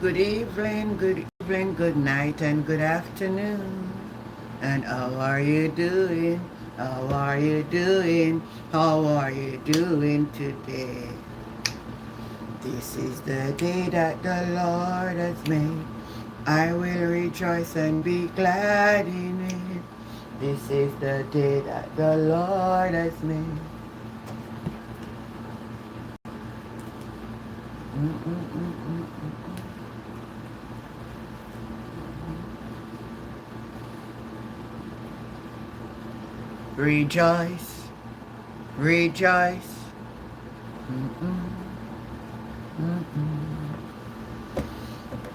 Good evening, good night, and good afternoon. And how are you doing? How are you doing? How are you doing today? This is the day that the Lord has made. I will rejoice and be glad in it. This is the day that the Lord has made. Rejoice, rejoice.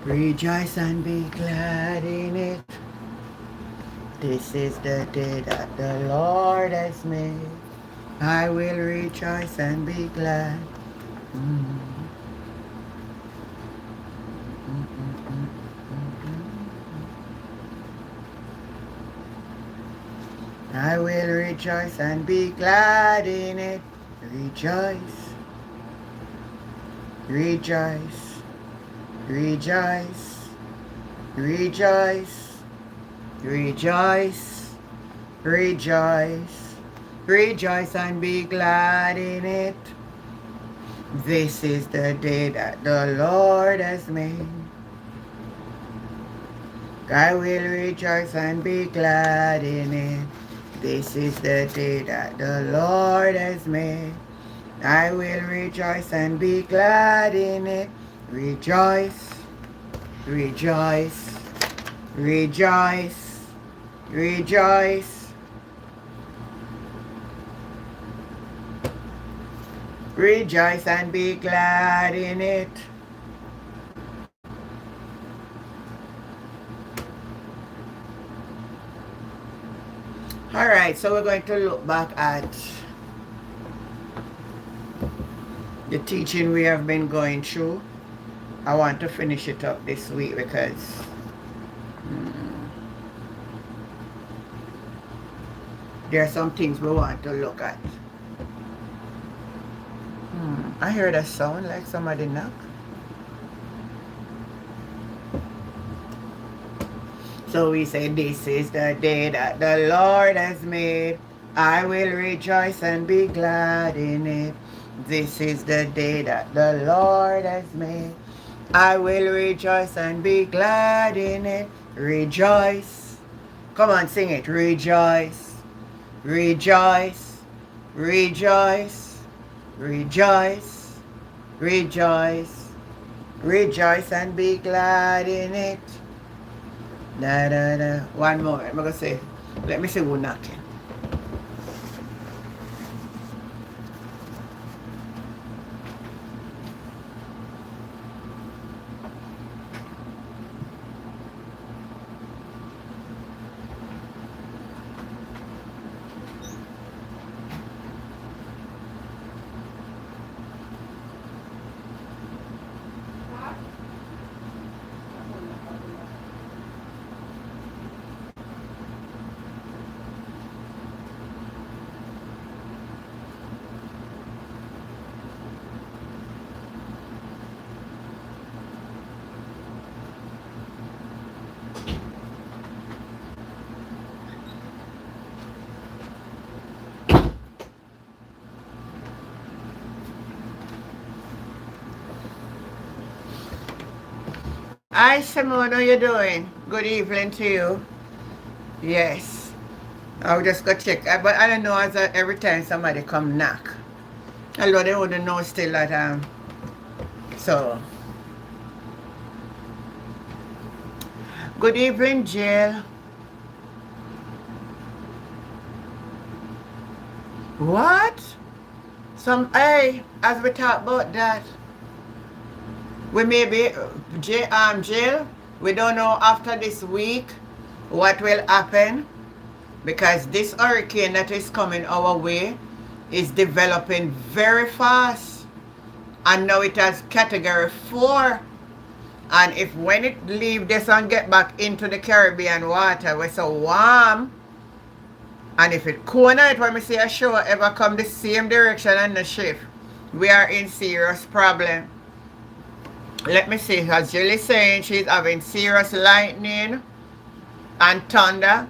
Rejoice and be glad in it. This is the day that the Lord has made. I will rejoice and be glad. I will rejoice and be glad in it. Rejoice, rejoice, rejoice, rejoice, rejoice, rejoice, rejoice and be glad in it. This is the day that the Lord has made. I will rejoice and be glad in it. This is the day that the Lord has made. I will rejoice and be glad in it. Rejoice, rejoice, rejoice, rejoice. Rejoice and be glad in it. Alright, so we're going to look back at the teaching we have been going through. I want to finish it up this week because there are some things we want to look at. I heard a sound like somebody knock. So we say, this is the day that the Lord has made. I will rejoice and be glad in it. This is the day that the Lord has made. I will rejoice and be glad in it. Rejoice. Come on, sing it. Rejoice. Rejoice. Rejoice. Rejoice. Rejoice. Rejoice and be glad in it. Da, da, da. One more. I'm going to say, let me see who knocking. Hi Simone, how you doing? Good evening to you. Yes. I'll just go check. But I don't know as every time somebody come knock. Although they wouldn't know still that so. Good evening, Jill. What? Hey, as we talk about that, we may be, Jill, we don't know after this week what will happen because this hurricane that is coming our way is developing very fast and now it has category 4 and if when it leave this and get back into the Caribbean water we're so warm and if it cool night when we see a shower ever come the same direction and the shift, we are in serious problem. Let me see. As Jilly's saying, she's having serious lightning and thunder.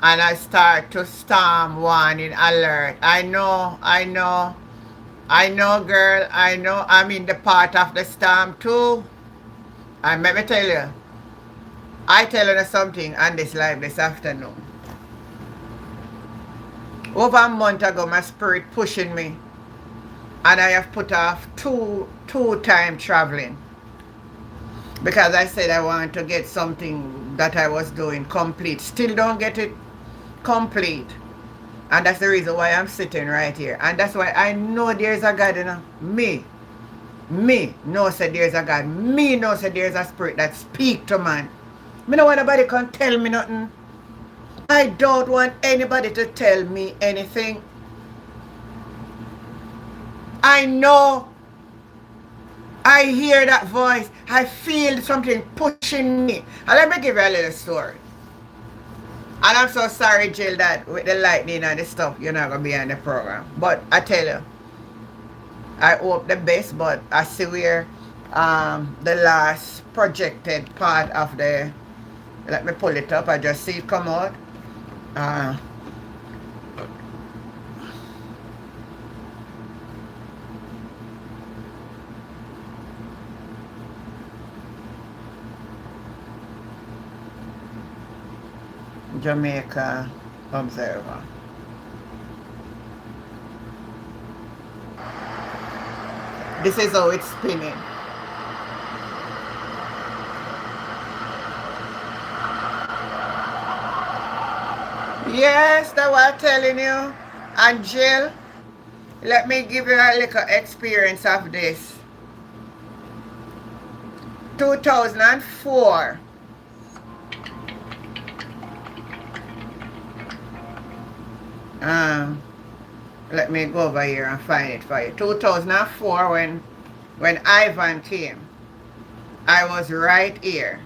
And I start to storm warning alert. I know, girl. I know I'm in the part of the storm too. And let me tell you, I tell you something on this live this afternoon. Over a month ago, my spirit pushing me. And I have put off two time traveling. Because I said I want to get something that I was doing complete. Still don't get it complete. And that's the reason why I'm sitting right here. And that's why I know there's a God, you know. Me know say there's a God. Me know say there's a spirit that speak to man. Me no want nobody can tell me nothing. I don't want anybody to tell me anything. I know. I hear that voice. I feel something pushing me. And let me give you a little story. And I'm so sorry, Jill, that with the lightning and the stuff, you're not going to be on the program. But I tell you, I hope the best, but I see where the last projected part of the, let me pull it up, I just see it come out. Jamaica Observer. This is how it's spinning. Yes, that's what I'm telling you. And Jill, let me give you a little experience of this. 2004. Let me go over here and find it for you. 2004, when Ivan came, I was right here.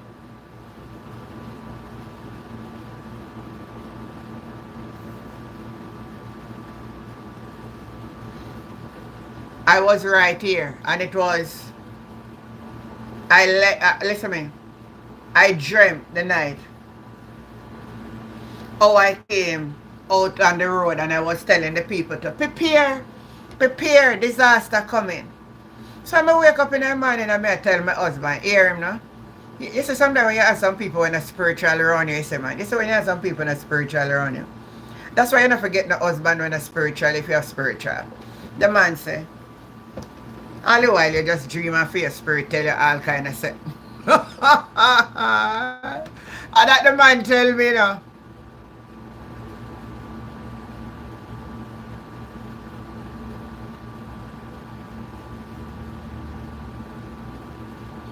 I was right here, and it was, listen to me, I dreamt the night. Oh, I came out on the road and I was telling the people to prepare, disaster coming. So I wake up in the morning and I tell my husband, hear him now. You see, sometimes when you have some people when are spiritual around you, you say, man, you see when you have some people when are spiritual around you. That's why you don't forget the husband when are spiritual if you're spiritual. The man say, all the while you just dream and feel spirit tell you all kind of stuff. And that the man tell me now.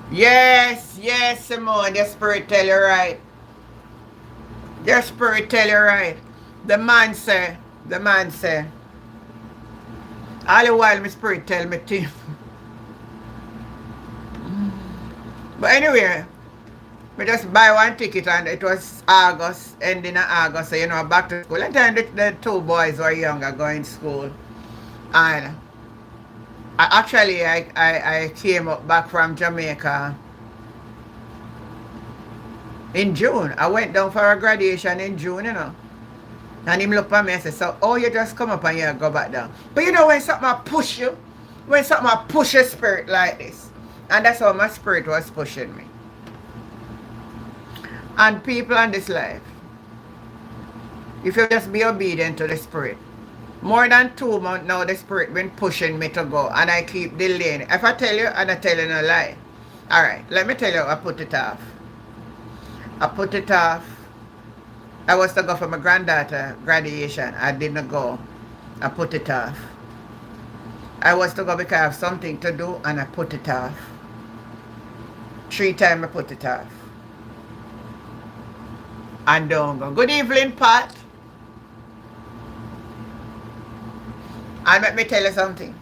Yes, Simone, your spirit tell you right. Your spirit tell you right. The man say, all the while my spirit tell me to. But anyway, we just buy one ticket and it was August, ending of August, so you know, back to school. And then the two boys were younger going to school. And I came up back from Jamaica in June. I went down for a graduation in June, you know. And him looked at me and said, so, oh, you just come up and you go back down. But you know when something push you, when something push your spirit like this. And that's how my spirit was pushing me. And people in this life, if you just be obedient to the spirit, more than 2 months now the spirit been pushing me to go and I keep delaying. If I tell you and I tell you no lie. Alright, let me tell you, I put it off. I was to go for my granddaughter graduation. I didn't go. I put it off. I was to go because I have something to do and I put it off. 3 times I put it off. And don't go. Good evening, Pat. And let me tell you something.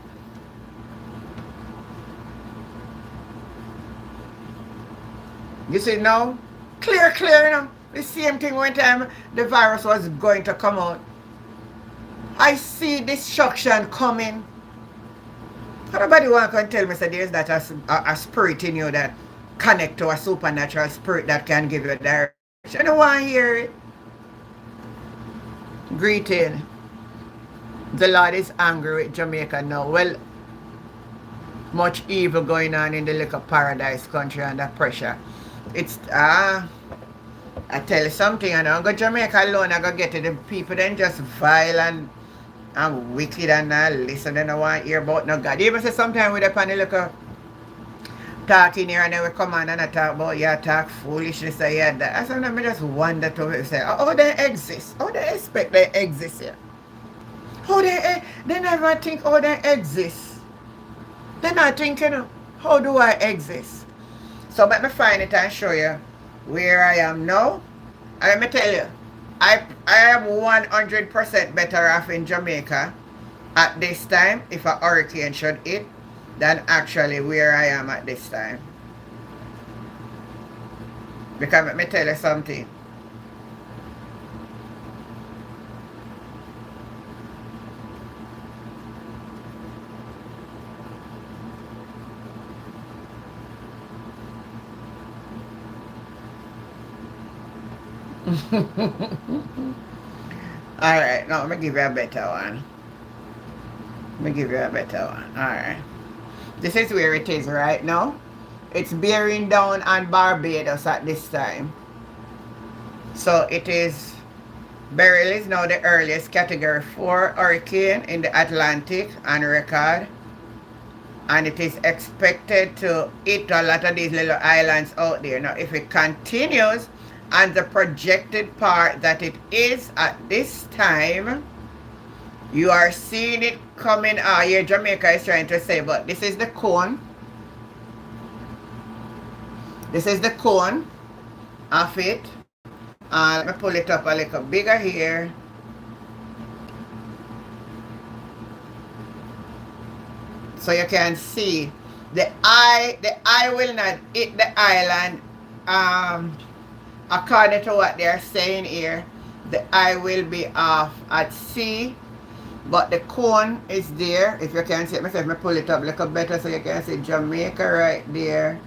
You see now? Clear, you know. The same thing one time the virus was going to come out. I see destruction coming. Nobody want to tell me that there's that a spirit in you that connect to a supernatural spirit that can give you direction. You don't want to hear it. Greeting. The Lord is angry with Jamaica now. Well, much evil going on in the little paradise country under pressure. It's I tell you something, and I don't go Jamaica alone, I go get it. The people then just violent and wicked and not listen, they don't want to hear about no God. Even say sometimes we up on the little talking here and then we come on and I talk about you talk foolishness and yeah that. I sometimes just wonder to say, oh they exist. How they expect they exist here? How they never think how they exist. They're not thinking, how do I exist? So let me find it and show you where I am now. And let me tell you, I am 100% better off in Jamaica at this time if a hurricane should hit than actually where I am at this time. Because let me tell you something. Alright, now let me give you a better one. Alright. This is where it is right now. It's bearing down on Barbados at this time. So it is, Beryl is now the earliest category 4 hurricane in the Atlantic on record. And it is expected to hit a lot of these little islands out there. Now if it continues on the projected part that it is at this time, you are seeing it coming out here. Jamaica is trying to say, but this is the cone. This is the cone of it. Let me pull it up a little bigger here. So you can see the eye will not hit the island. According to what they're saying here, the eye will be off at sea, but the cone is there. If you can see it myself, I pull it up a little better so you can see Jamaica right there.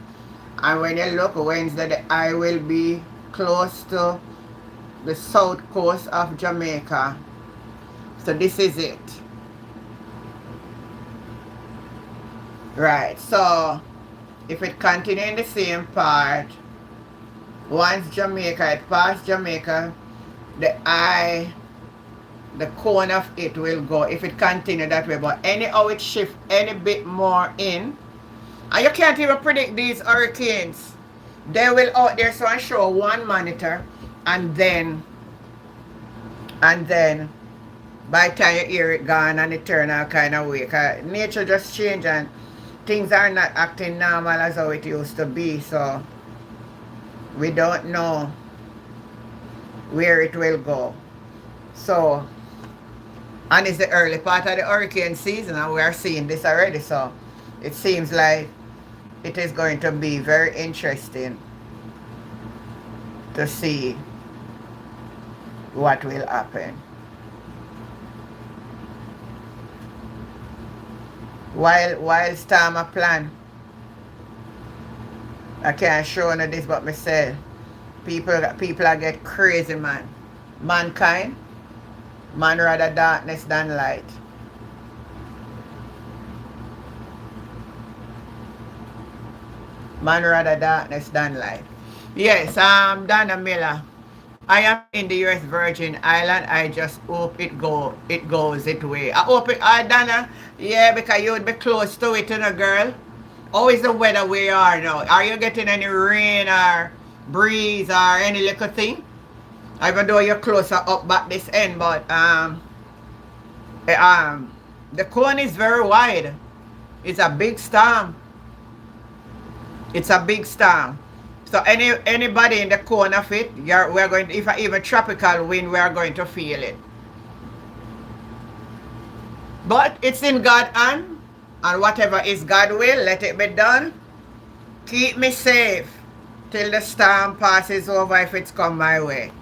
And when you look Wednesday, the eye will be close to the south coast of Jamaica. So this is it. Right, so if it continue in the same part, once Jamaica, it past Jamaica, the eye, the cone of it will go, if it continue that way. But anyhow it shift any bit more in, and you can't even predict these hurricanes. They will out there, so I show one monitor, and then by the time you hear it gone and it turn out kind of way, because nature just change and things are not acting normal as how it used to be. So we don't know where it will go. So, and it's the early part of the hurricane season and we are seeing this already. So it seems like it is going to be very interesting to see what will happen. While storm a plan, I can't show you this, but me say people are get crazy, man. Mankind, man rather darkness than light. Man rather darkness than light. Yes, Donna Miller. I am in the US Virgin Island. I just hope it goes its way. I hope it, Donna, yeah, because you would be close to it, you know, girl. How is the weather where you are now? Are you getting any rain or breeze or any little thing? Even though you're closer up back this end, but the cone is very wide. It's a big storm. It's a big storm. So anybody in the cone of it, we're going to, if even tropical wind, we are going to feel it. But it's in God's hand. And whatever is God will, let it be done. Keep me safe till the storm passes over if it's come my way.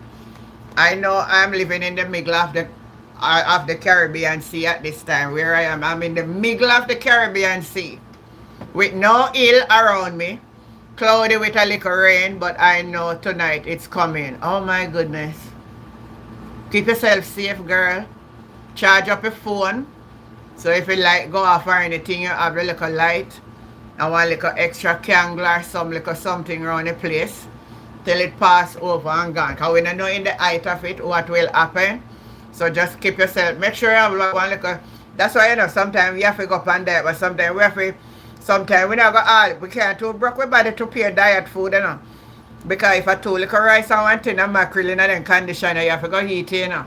I know I'm living in the middle of the Caribbean Sea at this time. Where I am, I'm in the middle of the Caribbean Sea with no hill around me, Cloudy with a little rain, but I know tonight it's coming. Oh my goodness. Keep yourself safe, girl. Charge up your phone. So if you light go off or anything, you have a little light. And one little extra candle or some little something around the place. Till it pass over and gone. Because we don't know in the height of it what will happen. So just keep yourself. Make sure you have one little. That's why, you know, sometimes you have to go up and diet. But sometimes we have to. Sometimes we don't go all. We can't too broke our body to pay diet food, you know. Because if I too little rice and one thing and mackerel in then conditioner, you have to go eat, you know.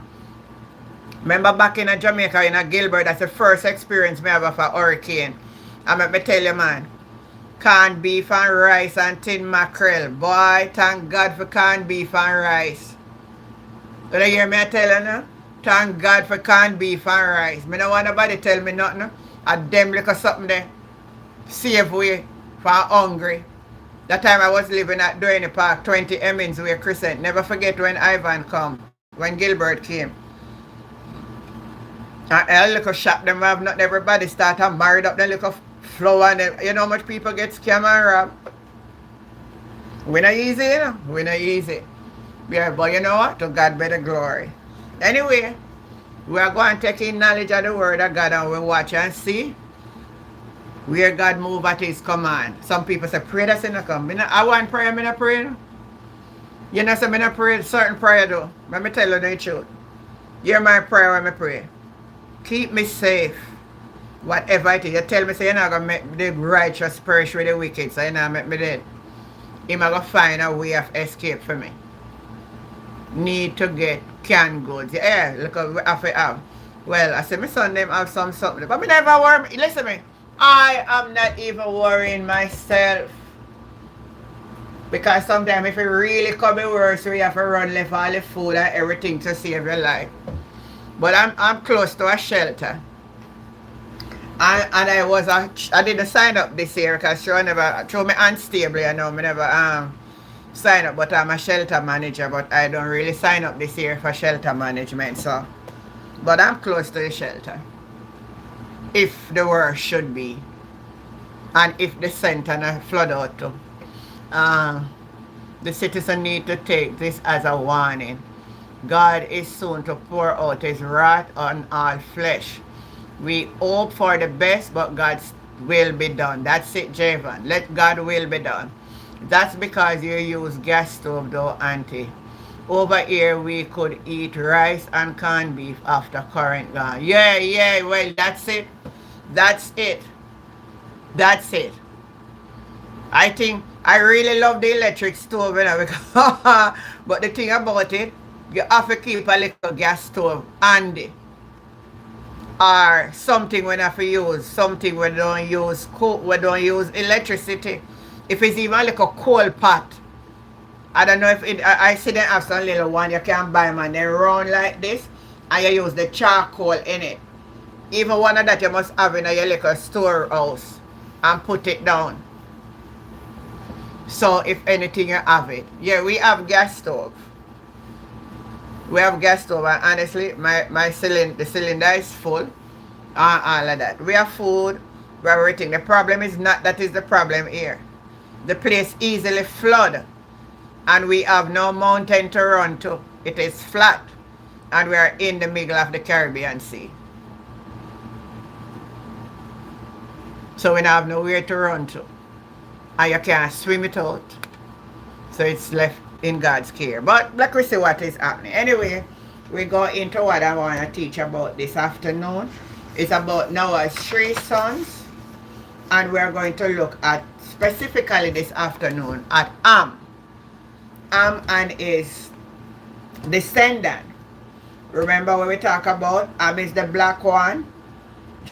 Remember back in Jamaica, in Gilbert, that's the first experience I have of a hurricane. And let me tell you, man, canned beef and rice and tin mackerel. Boy, thank God for canned beef and rice. Did you hear me tell you now? Thank God for canned beef and rice. I don't want nobody tell me nothing. I them little something there. Save way for hungry. That time I was living at Duane Park, 20 Emmons Way Crescent. Never forget when Ivan come, when Gilbert came. And a little shop them have not everybody start and married up the little flower and them. You know how much people get scammed and robbed? We not easy, you know. We not easy. Yeah, but you know what? To God be the glory. Anyway, we are going to take in knowledge of the word of God and we watch and see where God move at his command. Some people say, pray that's in the come. I want prayer, I not pray. You know, so I not pray certain prayer though. Let me tell you the truth. Hear my prayer when I pray. Keep me safe. Whatever it is. You tell me, say, you're not going to make the righteous perish with the wicked, so you're not make me dead. You're going to find a way of escape for me. Need to get canned goods. Yeah, look what we have. Well, I say my son them have something. But me never worry. Listen to me. I am not even worrying myself. Because sometimes if it really come worse, we have to run left all the food and everything to save your life. But I'm close to a shelter. And I didn't sign up this year because through me unstable, you know, me never sign up, but I'm a shelter manager, but I don't really sign up this year for shelter management, so but I'm close to the shelter. If the worst should be. And if the center flood out too. The citizen need to take this as a warning. God is soon to pour out his wrath on all flesh. We hope for the best, but God's will be done. That's it, Javan. Let God will be done. That's because you use gas stove though, auntie. Over here, we could eat rice and canned beef after current gone. Yeah, well, that's it. That's it. That's it. I think I really love the electric stove, you know, because but the thing about it, you have to keep a little gas stove handy. Or something when I have to use, something we don't use coal, we don't use electricity. If it's even like a coal pot, I don't know if it, I see them have some little one you can buy, man, they round like this, and you use the charcoal in it. Even one of that you must have in your little storehouse and put it down. So if anything you have it. Yeah, we have gas stove. We have gas stove, and honestly, the cylinder is full. All of that. We have food, we have everything. The problem is not that is the problem here. The place easily flood. And we have no mountain to run to. It is flat. And we are in the middle of the Caribbean Sea. So we don't have nowhere to run to. And you can't swim it out. So it's left in God's care. But let us see what is happening. Anyway, we go into what I want to teach about this afternoon. It's about Noah's 3 sons. And we're going to look at, specifically this afternoon, at Am. Am and his descendant. Remember when we talk about Am is the black one,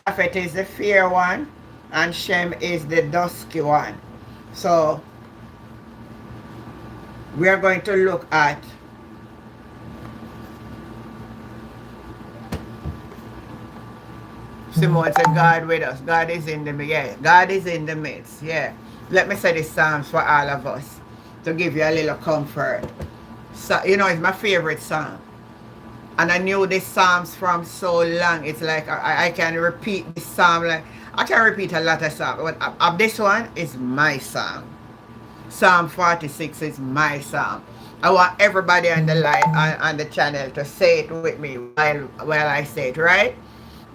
Japheth is the fair one, and Shem is the dusky one. So we are going to look at Simone said, God with us. God is in the midst. Yeah, God is in the midst. Yeah. Let me say this Psalms for all of us to give you a little comfort. So, you know, it's my favorite psalm. And I knew this Psalms from so long. It's like I can repeat this psalm. Like I can repeat a lot of psalms. But this one is my psalm. Psalm 46 is my psalm. I want everybody on the line on the channel to say it with me while I say it, right?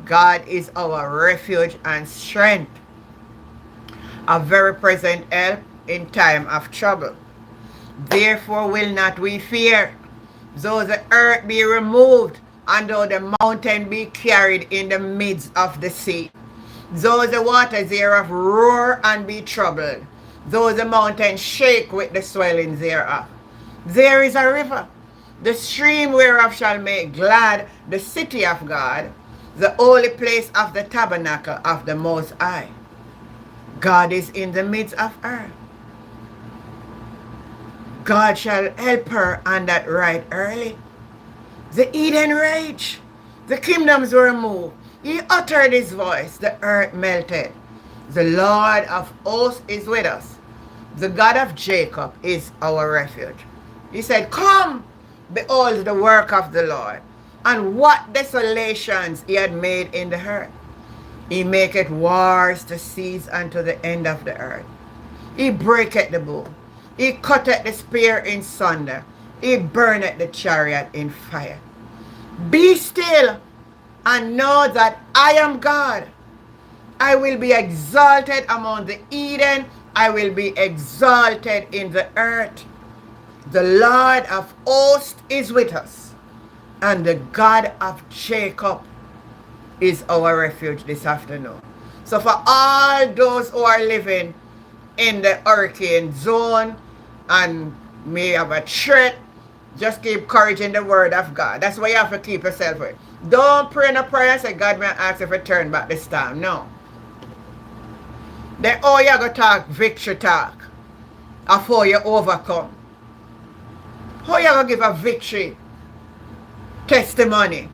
God is our refuge and strength, a very present help in time of trouble. Therefore will not we fear, though the earth be removed, and though the mountain be carried in the midst of the sea, though the waters thereof roar and be troubled, though the mountains shake with the swelling thereof. There is a river, the stream whereof shall make glad the city of God, the holy place of the tabernacle of the Most High. God is in the midst of her. God shall help her on that right early. The Eden raged, the kingdoms were moved. He uttered his voice, the earth melted. The Lord of hosts is with us. The God of Jacob is our refuge. He said, come, behold the work of the Lord, and what desolations he had made in the earth. He maketh wars to cease unto the end of the earth. He breaketh the bow. He cutteth the spear in sunder. He burneth the chariot in fire. Be still and know that I am God. I will be exalted among the Eden. I will be exalted in the earth. The Lord of hosts is with us, and the God of Jacob is our refuge this afternoon. So for all those who are living in the hurricane zone and may have a threat, just keep courage in the word of God. That's why you have to keep yourself with. Don't pray in a prayer and say, God may ask if I turn back this time. No. Then all you go talk victory talk of how you overcome. How you gonna give a victory testimony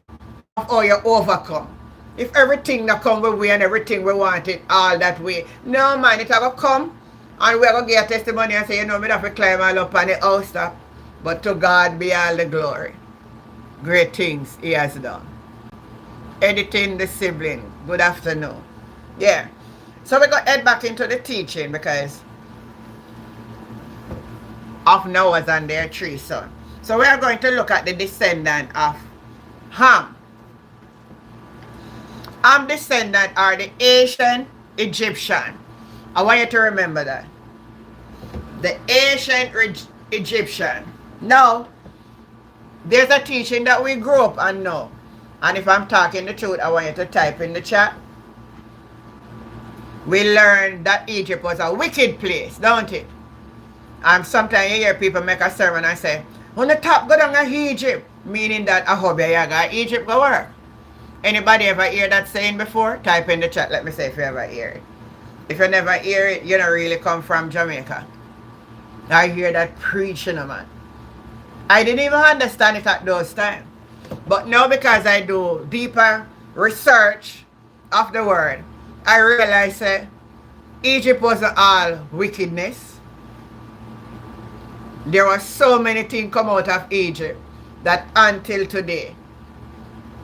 of how you overcome? If everything that come with we and everything we want it all that way. No man, it will come and we're gonna get a testimony and say, you know, me have to climb all up on the house top. But to God be all the glory. Great things he has done. Editing the sibling. Good afternoon. Yeah. So we're going to head back into the teaching because of Noah and their 3 sons. So we are going to look at the descendant of Ham. Ham descendant are the ancient Egyptian. I want you to remember that. The ancient Egyptian. Now, there's a teaching that we grew up and know. And if I'm talking the truth, I want you to type in the chat. We learned that Egypt was a wicked place, don't it? And sometimes you hear people make a sermon and say, on the top go down to Egypt, meaning that I hope you got Egypt go work. Anybody ever hear that saying before? Type in the chat, let me say if you ever hear it. If you never hear it, you don't really come from Jamaica. I hear that preaching, man. I didn't even understand it at those times. But now because I do deeper research of the word, I realize that Egypt wasn't all wickedness. There were so many things come out of Egypt that until today,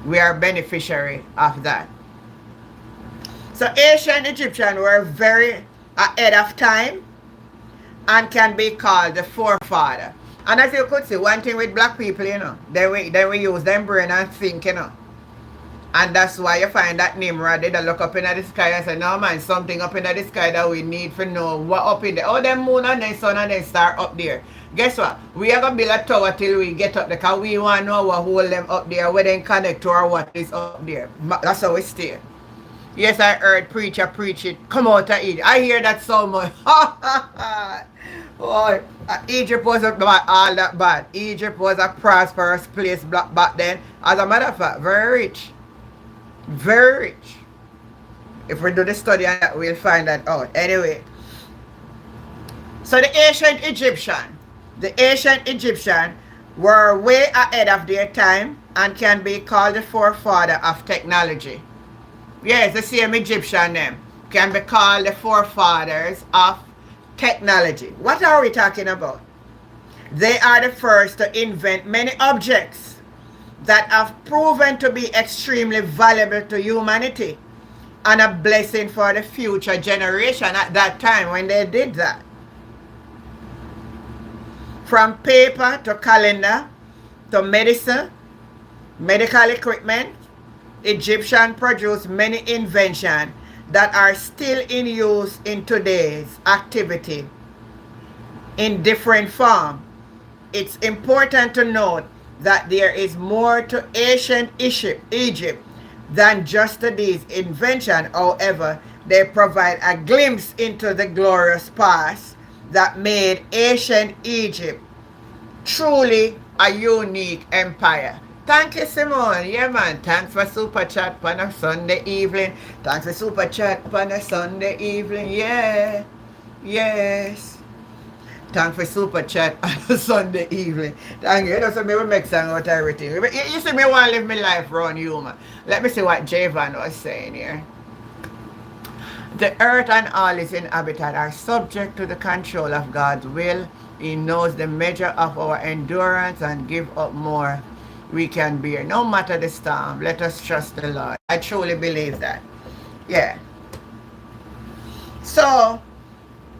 we are beneficiary of that. So ancient Egyptians were very ahead of time and can be called the forefather. And as you could see, one thing with black people, you know, then we use them brain and think, you know. And that's why you find that Nimrod did look up in the sky and say, no man, something up in the sky that we need to know what up in there. Oh, them moon and the sun and the star up there. Guess what? We are going to build a tower till we get up there because we want to know what hold them up there, where they connect to or what is up there. That's how we stay. Yes, I heard preacher preach it. Come out of Egypt. I hear that so much. Boy, Egypt wasn't all that bad. Egypt was a prosperous place back then. As a matter of fact, very rich. Very rich. If we do the study on that, we'll find that out. Anyway. So the ancient Egyptian were way ahead of their time and can be called the forefather of technology. Yes, the same Egyptian name can be called the forefathers of technology. What are we talking about? They are the first to invent many objects that have proven to be extremely valuable to humanity and a blessing for the future generation at that time when they did that. From paper to calendar to medicine, medical equipment, Egyptian produced many inventions that are still in use in today's activity in different form. It's important to note that there is more to ancient Egypt than just these inventions. However, they provide a glimpse into the glorious past that made ancient Egypt truly a unique empire. Thank you, Simone. Yeah, man. Thanks for super chat on a Sunday evening. Thanks for super chat on a Sunday evening. Yeah. Yes. Thanks for super chat on a Sunday evening. Thank you. So maybe make some out of everything. You see me want to live my life around you, man. Let me see what Javan was saying here. The earth and all its inhabitants are subject to the control of God's will. He knows the measure of our endurance and give up more we can bear. No matter the storm, let us trust the Lord. I truly believe that. Yeah. So,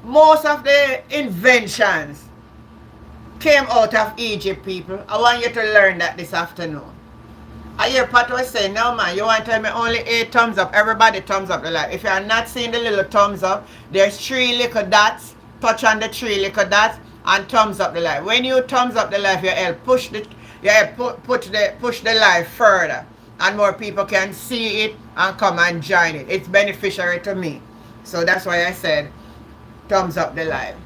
most of the inventions came out of Egypt, people. I want you to learn that this afternoon. I hear Pat was saying, no man, you want to tell me only 8 thumbs up. Everybody thumbs up the live. If you are not seeing the little thumbs up, there's 3 little dots. Touch on the 3 little dots and thumbs up the live. When you thumbs up the live, you help push the push the live further, and more people can see it and come and join it. It's beneficial to me. So that's why I said thumbs up the live.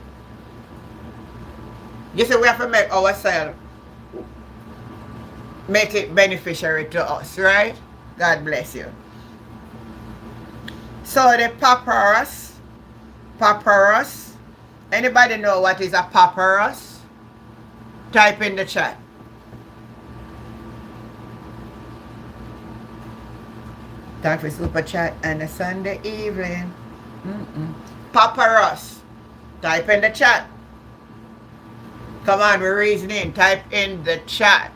You see, we have to make ourselves, make it beneficiary to us, right? God bless you. So the papyrus, anybody know what is a papyrus? Type in the chat. Thanks for super chat on a Sunday evening. Papyrus. Type in the chat. Come on, we're reasoning. Type in the chat.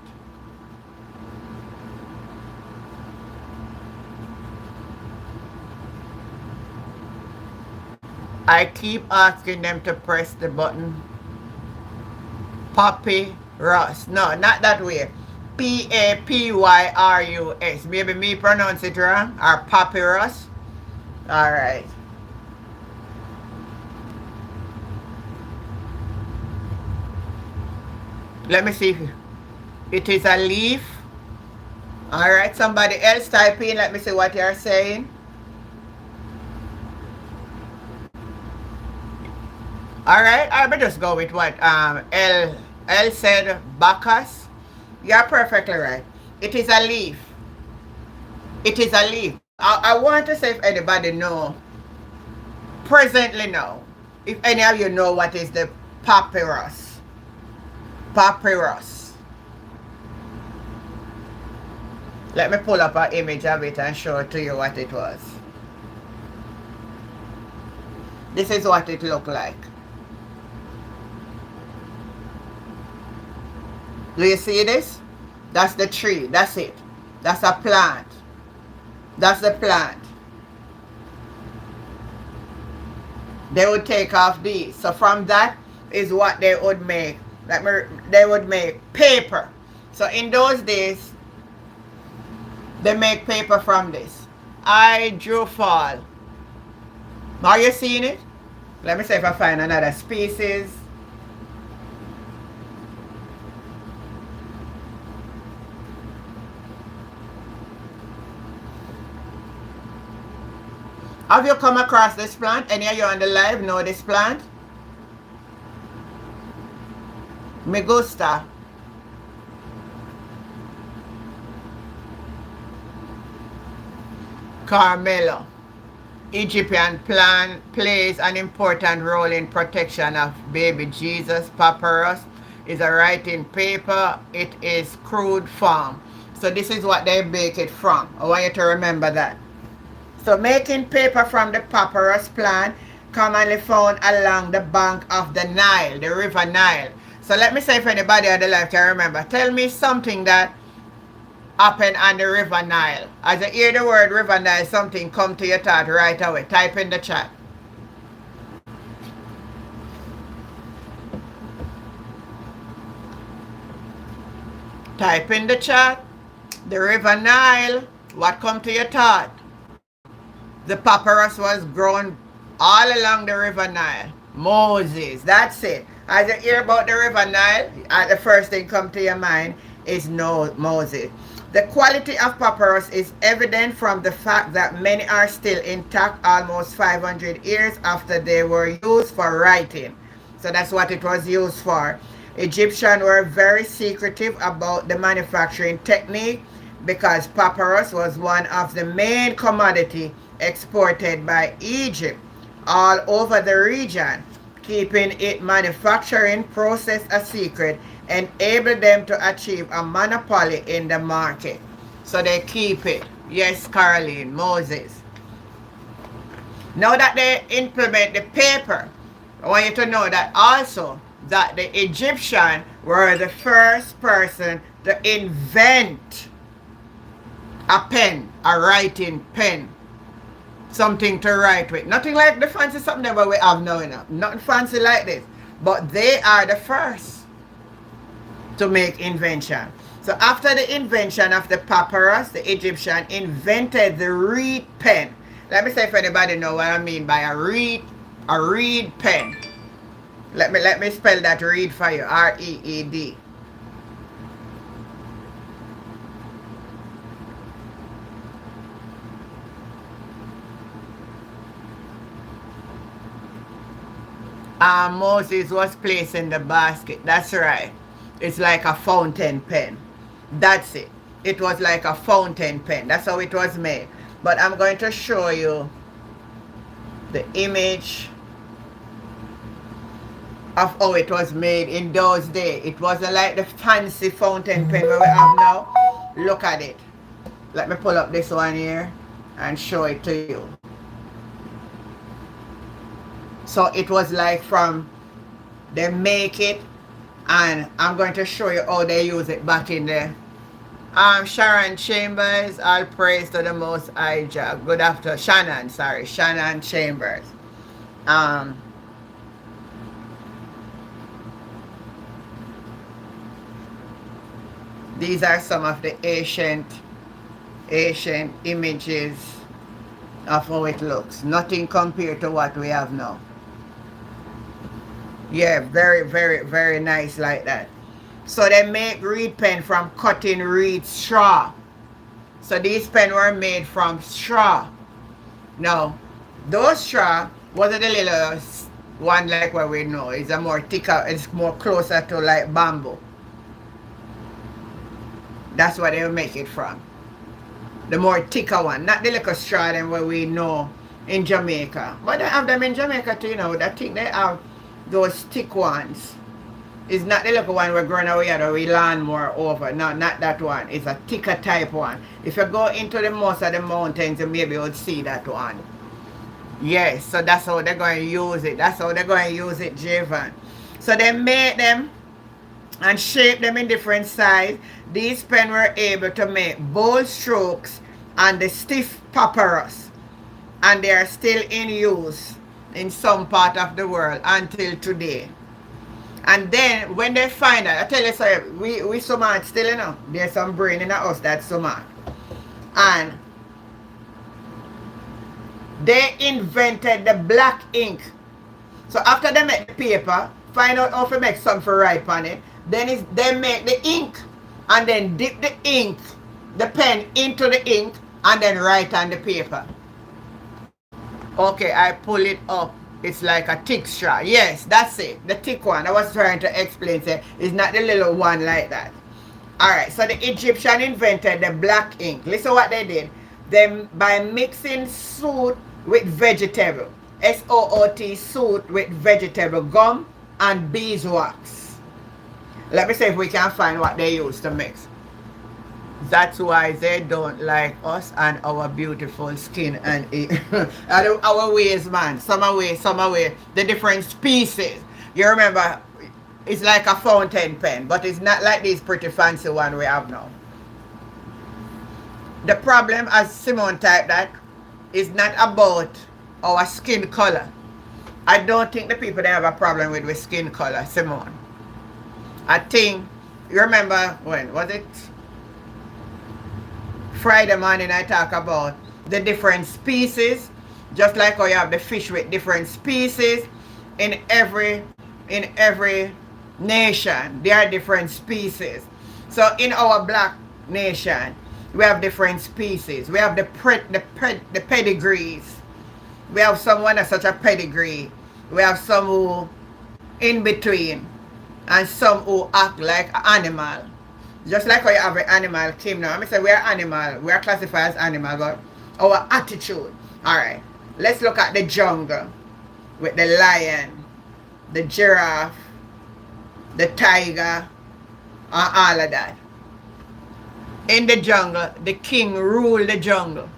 I keep asking them to press the button. Papyrus. No, not that way. Papyrus. Maybe me pronounce it wrong. Or papyrus. Alright. Let me see. It is a leaf. Alright, somebody else type in. Let me see what you're saying. Alright, I will just go with what L said. Bacchus. You're perfectly right. It is a leaf. It is a leaf. I want to say if anybody know, presently know, if any of you know what is the papyrus. Papyrus. Let me pull up an image of it and show it to you what it was. This is what it looked like. Do you see this? That's the tree. That's it. That's a plant. That's the plant. They would take off these. So from that is what they would make. They would make paper. So in those days, they make paper from this. Hydrophal. Are you seeing it? Let me see if I find another species. Have you come across this plant? Any of you on the live know this plant? Me gusta. Carmelo. Egyptian plant plays an important role in protection of baby Jesus. Papyrus is a writing paper. It is crude form. So this is what they bake it from. I want you to remember that. So making paper from the papyrus plant commonly found along the bank of the Nile, the river Nile. So let me say if anybody on the live can remember. Tell me something that happened on the river Nile. As you hear the word river Nile, something come to your thought right away. Type in the chat. Type in the chat. The River Nile. What come to your thought? The papyrus was grown all along the River Nile. Moses. That's it. As you hear about the River Nile, the first thing come to your mind is no Moses. The quality of papyrus is evident from the fact that many are still intact almost 500 years after they were used for writing. So that's what it was used for. Egyptians were very secretive about the manufacturing technique because papyrus was one of the main commodity exported by Egypt all over the region. Keeping its manufacturing process a secret enabled them to achieve a monopoly in the market. So they keep it. Yes, Caroline, Moses. Now that they implement the paper, I want you to know that also that the Egyptians were the first person to invent a pen, a writing pen. Something to write with. Nothing like the fancy something that we have now enough. Nothing fancy like this. But they are the first to make invention. So after the invention of the papyrus, the Egyptian invented the reed pen. Let me say if anybody know what I mean by a reed pen. Let me spell that reed for you. R-E-E-D. Moses was placed in the basket. That's right. It's like a fountain pen. That's it. It was like a fountain pen. That's how it was made. But I'm going to show you the image of how it was made in those days. It wasn't like the fancy fountain pen we have now. Look at it. Let me pull up this one here and show it to you. So it was like from, they make it, and I'm going to show you how they use it back in there. Sharon Chambers, all praise to the Most High Jah. Good afternoon. Shannon Chambers. These are some of the ancient images of how it looks. Nothing compared to what we have now. Yeah, very, very, very nice like that. So they make reed pen from cutting reed straw. So these pen were made from straw. Now, those straw wasn't a little one like what we know. It's a more thicker, it's more closer to like bamboo. That's what they make it from. The more thicker one, not the little straw than what we know in Jamaica. But they have them in Jamaica too, you know. I think they have those thick ones. It's not the little one we're growing away or we land more over. No, not that one. It's a thicker type one. If you go into the most of the mountains, you maybe would see that one. Yes, so that's how they're going to use it. That's how they're going to use it, Javan. So they made them and shape them in different size. These pens were able to make bold strokes and the stiff papyrus, and they are still in use in some part of the world until today. And then when they find out, I tell you, sorry, we smart still, you know. There's some brain in us that's smart. And they invented the black ink. So after they make the paper, find out how to make something for write on it. Then they make the ink and then dip the ink, the pen into the ink and then write on the paper. Okay, I pull it up. It's like a thick straw. Yes, that's it. The thick one. I was trying to explain. Say, it's not the little one like that. Alright, so the Egyptian invented the black ink. Listen what they did. Then by mixing soot with vegetable. S-O-O-T, soot with vegetable gum and beeswax. Let me see if we can find what they use to mix. That's why they don't like us and our beautiful skin and our ways, man. Some away. The different species. You remember, it's like a fountain pen, but it's not like this pretty fancy one we have now. The problem, as Simone typed that, is not about our skin color. I don't think the people that have a problem with skin color, Simone. I think You remember when was it? Friday morning I talk about the different species, just like how you have the fish with different species in every nation. There are different species. So in our black nation, we have different species. We have the pedigrees. We have someone that's such a pedigree. We have some who in between, and some who act like an animal. Just like how you have an animal kingdom. I say we are animal. We are classified as animal, but our attitude. Alright. Let's look at the jungle with the lion, the giraffe, the tiger, and all of that. In the jungle, the king ruled the jungle.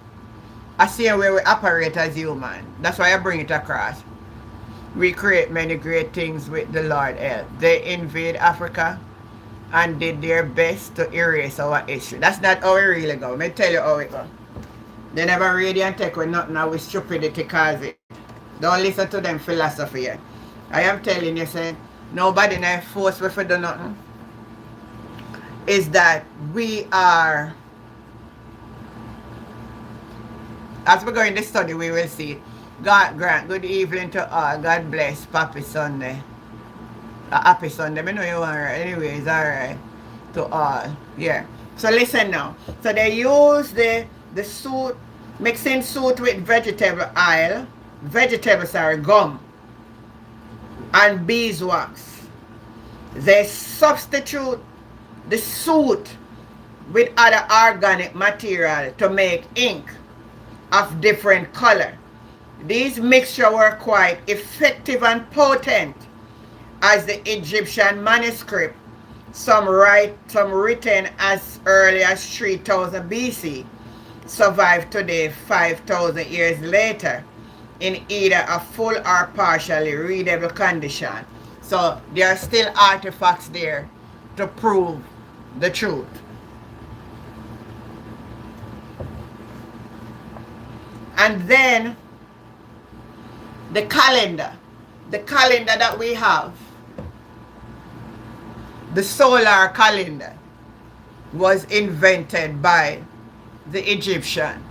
I see where we operate as human. That's why I bring it across. We create many great things with the Lord help. They invade Africa and did their best to erase our history. That's not how it really go. Let me tell you how it go. They never read and take with nothing now with stupidity cause it. Don't listen to them philosophy. I am telling you, say, nobody now force me to do nothing. Is that we are, as we go in the study, we will see. God grant good evening to all. God bless. Happy Sunday. Happy Sunday. I know you are anyways, alright. To all. Yeah. So listen now. So they use the suit, mixing suit with vegetable oil, gum, and beeswax. They substitute the suit with other organic material to make ink of different color. These mixtures were quite effective and potent, as the Egyptian manuscript, some written as early as 3000 BC, survived today 5,000 years later in either a full or partially readable condition. So there are still artifacts there to prove the truth. And then the calendar that we have, the solar calendar, was invented by the Egyptian.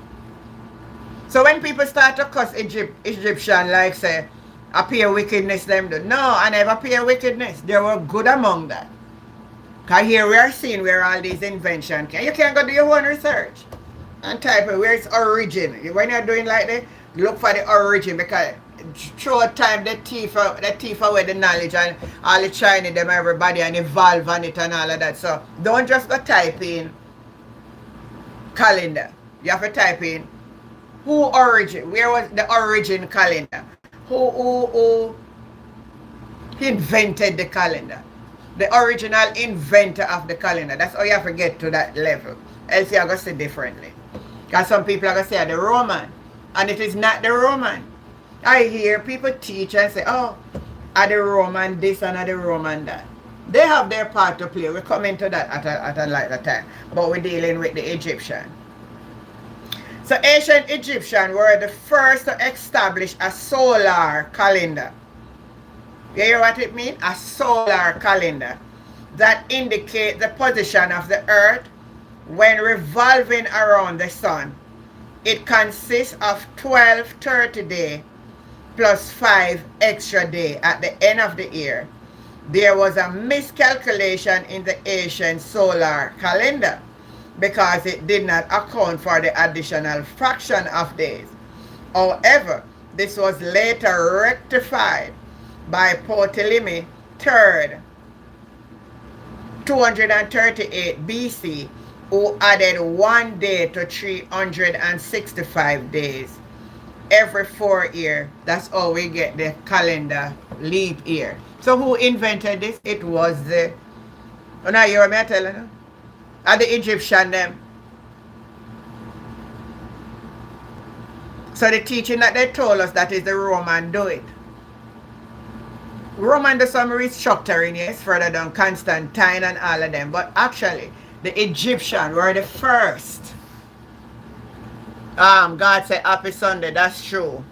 So when people start to cuss Egyptian, like say, appear wickedness, them do. No, I never appear wickedness. They were good among that. Because here we are seeing where all these inventions can. You can go do your own research and type it where its origin. When you're doing like that, look for the origin, because through time the thief away the knowledge and all the Chinese them everybody and evolve on it and all of that. So don't just go type in calendar. You have to type in who origin, where was the origin calendar, who invented the calendar, the original inventor of the calendar. That's how you have to get to that level, else you're going to say differently. Because some people are going to say the Roman, and it is not the Roman. I hear people teach and say, oh, are the Roman this and are the Roman that. They have their part to play. We'll come into that at a later time. But we're dealing with the Egyptian. So ancient Egyptians were the first to establish a solar calendar. You hear what it means? A solar calendar that indicates the position of the earth when revolving around the sun. It consists of 12 30-day plus 5 extra day at the end of the year. There was a miscalculation in the ancient solar calendar because it did not account for the additional fraction of days. However, this was later rectified by Ptolemy III, 238 BC, who added 1 day to 365 days every 4 years. That's how we get the calendar leap year. So who invented this? It was the, oh, now you hear me telling you? And the Egyptian them. So the teaching that they told us, that is the Roman do it. Roman do some restructuring, yes, further down, Constantine and all of them. But actually, the Egyptian were the first. God said happy Sunday, that's true.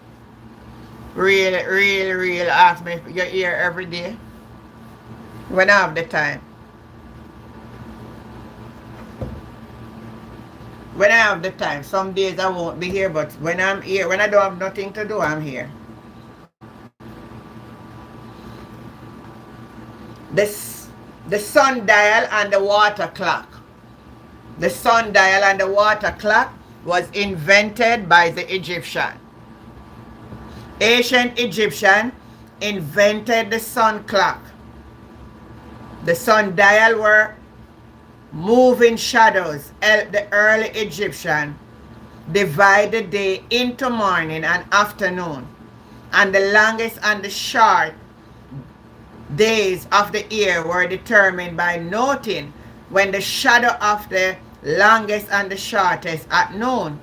Really ask me your ear every day when I have the time. When I have the time. Some days I won't be here, but when I'm here, when I don't have nothing to do, I'm here. This, the sundial and the water clock. The sundial and the water clock was invented by the Egyptian. Ancient Egyptian invented the sun clock. The sundial were moving shadows. The early Egyptian divide the day into morning and afternoon, and the longest and the short days of the year were determined by noting when the shadow of the longest and the shortest at noon.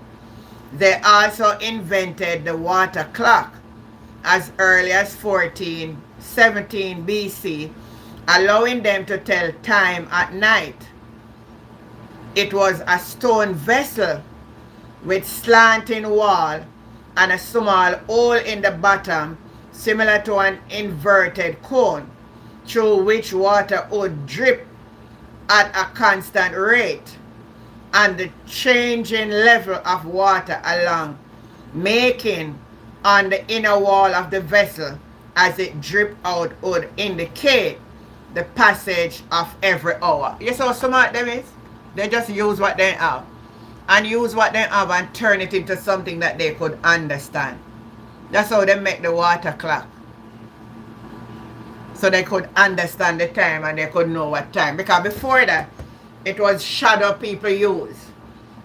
They also invented the water clock as early as 1417 BC, allowing them to tell time at night. It was a stone vessel with slanting wall and a small hole in the bottom, similar to an inverted cone, through which water would drip at a constant rate, and the changing level of water along, making on the inner wall of the vessel as it dripped out would indicate the passage of every hour. You see how smart them is? They just use what they have. And use what they have and turn it into something that they could understand. That's how they make the water clock. So they could understand the time and they could know what time. Because before that, it was shadow people use.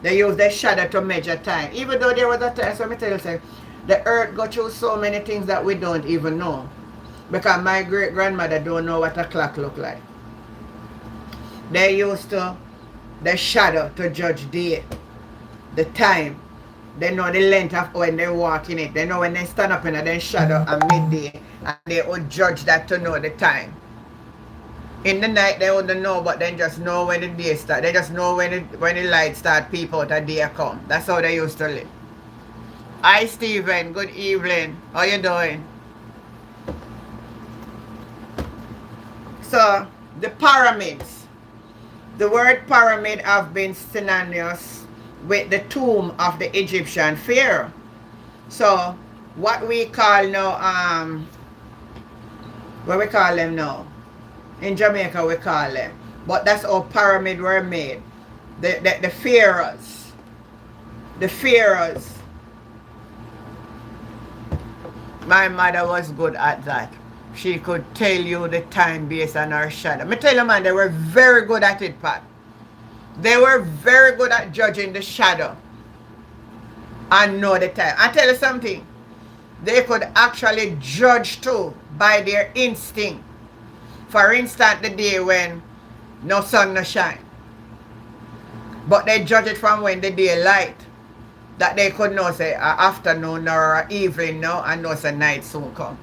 They use their shadow to measure time. Even though there was a time, so let me tell you, the earth go through so many things that we don't even know. Because my great-grandmother don't know what a clock look like. They used to the shadow to judge day, the time. They know the length of when they walk in it. They know when they stand up in a shadow at midday, and they would judge that to know the time. In the night they wouldn't know, but then just know when the day start. They just know when the light start peep out, a day come. That's how they used to live. Hi Stephen, good evening. How you doing? So the pyramids. The word pyramid have been synonymous with the tomb of the Egyptian pharaoh. So what we call now, what we call them now? In Jamaica we call them. But that's how pyramid were made. The pharaohs. The pharaohs. My mother was good at that. She could tell you the time based on her shadow. Me tell you, man, they were very good at it, Pat. They were very good at judging the shadow and know the time. I tell you something. They could actually judge too by their instinct. For instance, the day when no sun no shine. But they judge it from when the day light. That they could know say afternoon or evening now and know say night soon come.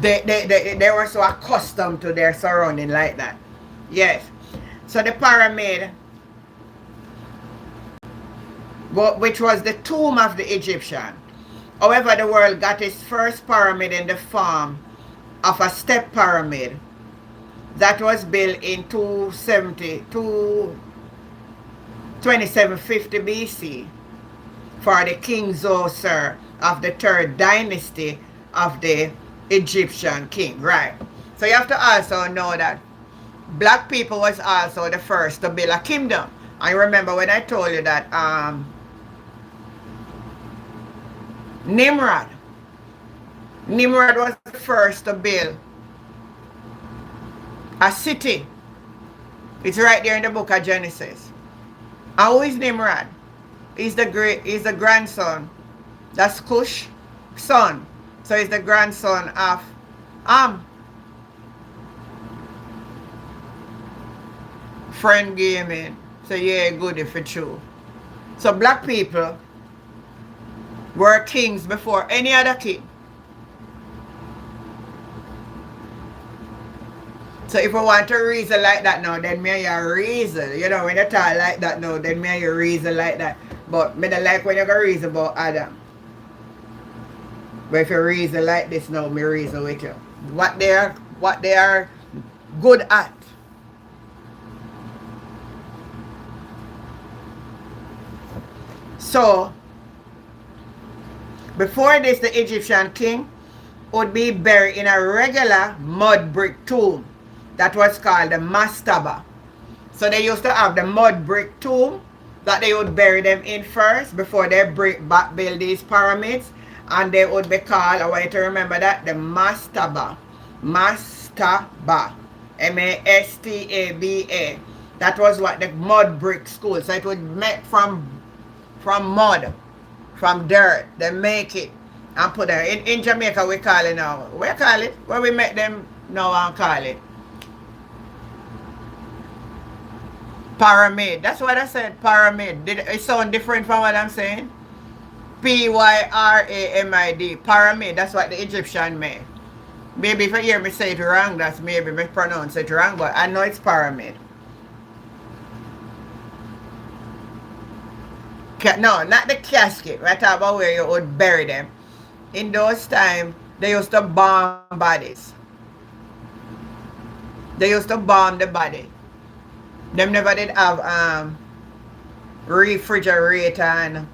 They were so accustomed to their surrounding like that. Yes. So the pyramid, which was the tomb of the Egyptian. However, the world got its first pyramid in the form of a step pyramid that was built in 2750 BC for the King Zoser of the third dynasty of the Egyptian king, right? So you have to also know that black people was also the first to build a kingdom. I remember when I told you that Nimrod was the first to build a city. It's right there in the book of Genesis. And who is Nimrod? He's the grandson. That's Cush, son. So he's the grandson of friend gaming. So yeah, good if it's true. So black people were kings before any other king. So if we want to reason like that now, then me you reason. You know, when you talk like that now, then me you reason like that. But me don't like when you go reason about Adam. But if you reason like this now, me reason with you. What they are good at. So, before this, the Egyptian king would be buried in a regular mud brick tomb that was called the mastaba. So they used to have the mud brick tomb that they would bury them in first before they build these pyramids. And they would be called, I want you to remember that, the mastaba. Mastaba. M-A-S-T-A-B-A. That was what the mud brick school. So it would make from mud, from dirt. They make it and put it. In Jamaica we call it now. We call it, where we make them now and call it pyramid. That's what I said, pyramid. Did it sound different from what I'm saying? P-Y-R-A-M-I-D. Pyramid. That's what the Egyptian made. Maybe if you hear me say it wrong, that's maybe me pronounce it wrong, but I know it's pyramid. No, not the casket. We're talking about where you would bury them. In those times, they used to bomb bodies. They used to bomb the body. Them never did have refrigerator and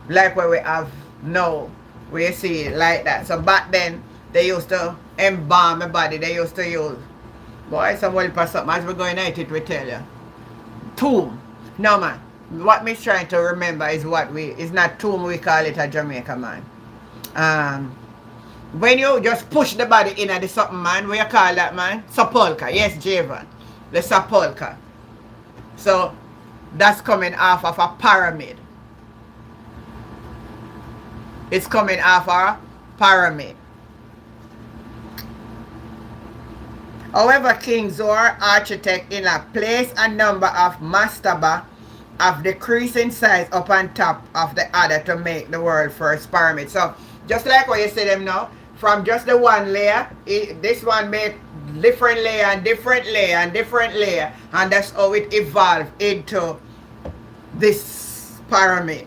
like what we have now. We see it like that. So back then, they used to embalm the body. They used to use, boy, somebody pass up as we're going at it, we tell you. Tomb. No, man. What me trying to remember is what it's not tomb, we call it a Jamaica, man. When you just push the body in at the something, man, what you call that, man? Sepulchre. Yes, Javan. The sepulchre. So, that's coming off of a pyramid. It's coming off a pyramid. However, King Zor, architect, in a place a number of mastaba of decreasing size up on top of the other to make the world's first pyramid. So, just like what you see them now, from just the one layer, this one make different layer and different layer and different layer, and that's how it evolved into this pyramid.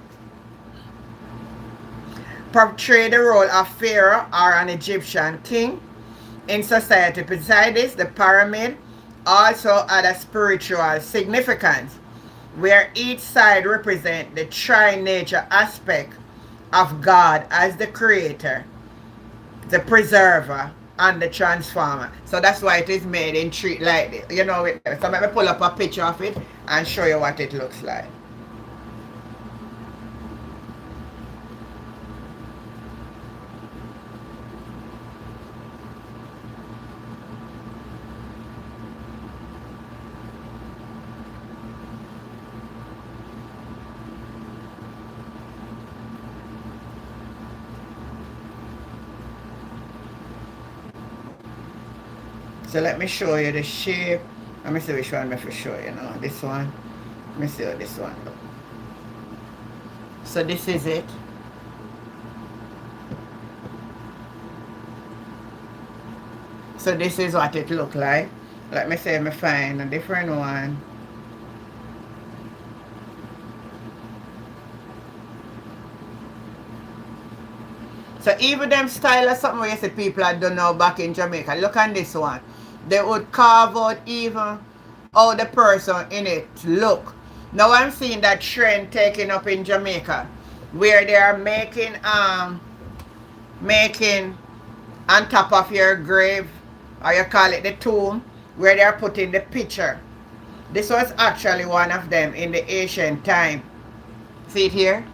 Portray the role of Pharaoh or an Egyptian king in society. Besides this, the pyramid also had a spiritual significance, where each side represents the tri-nature aspect of God as the creator, the preserver, and the transformer. So that's why it is made in three like this. You know it. So let me pull up a picture of it and show you what it looks like. So let me show you the shape. Let me see which one I have to show you now. This one. Let me see how this one looks. So this is it. So this is what it looks like. Let me see if I find a different one. So even them style of something where you see people I don't know back in Jamaica. Look on this one. They would carve out even how the person in it look. Now I'm seeing that trend taking up in Jamaica, where they are making on top of your grave, or you call it the tomb, where they are putting the picture. This was actually one of them in the ancient time. See it here?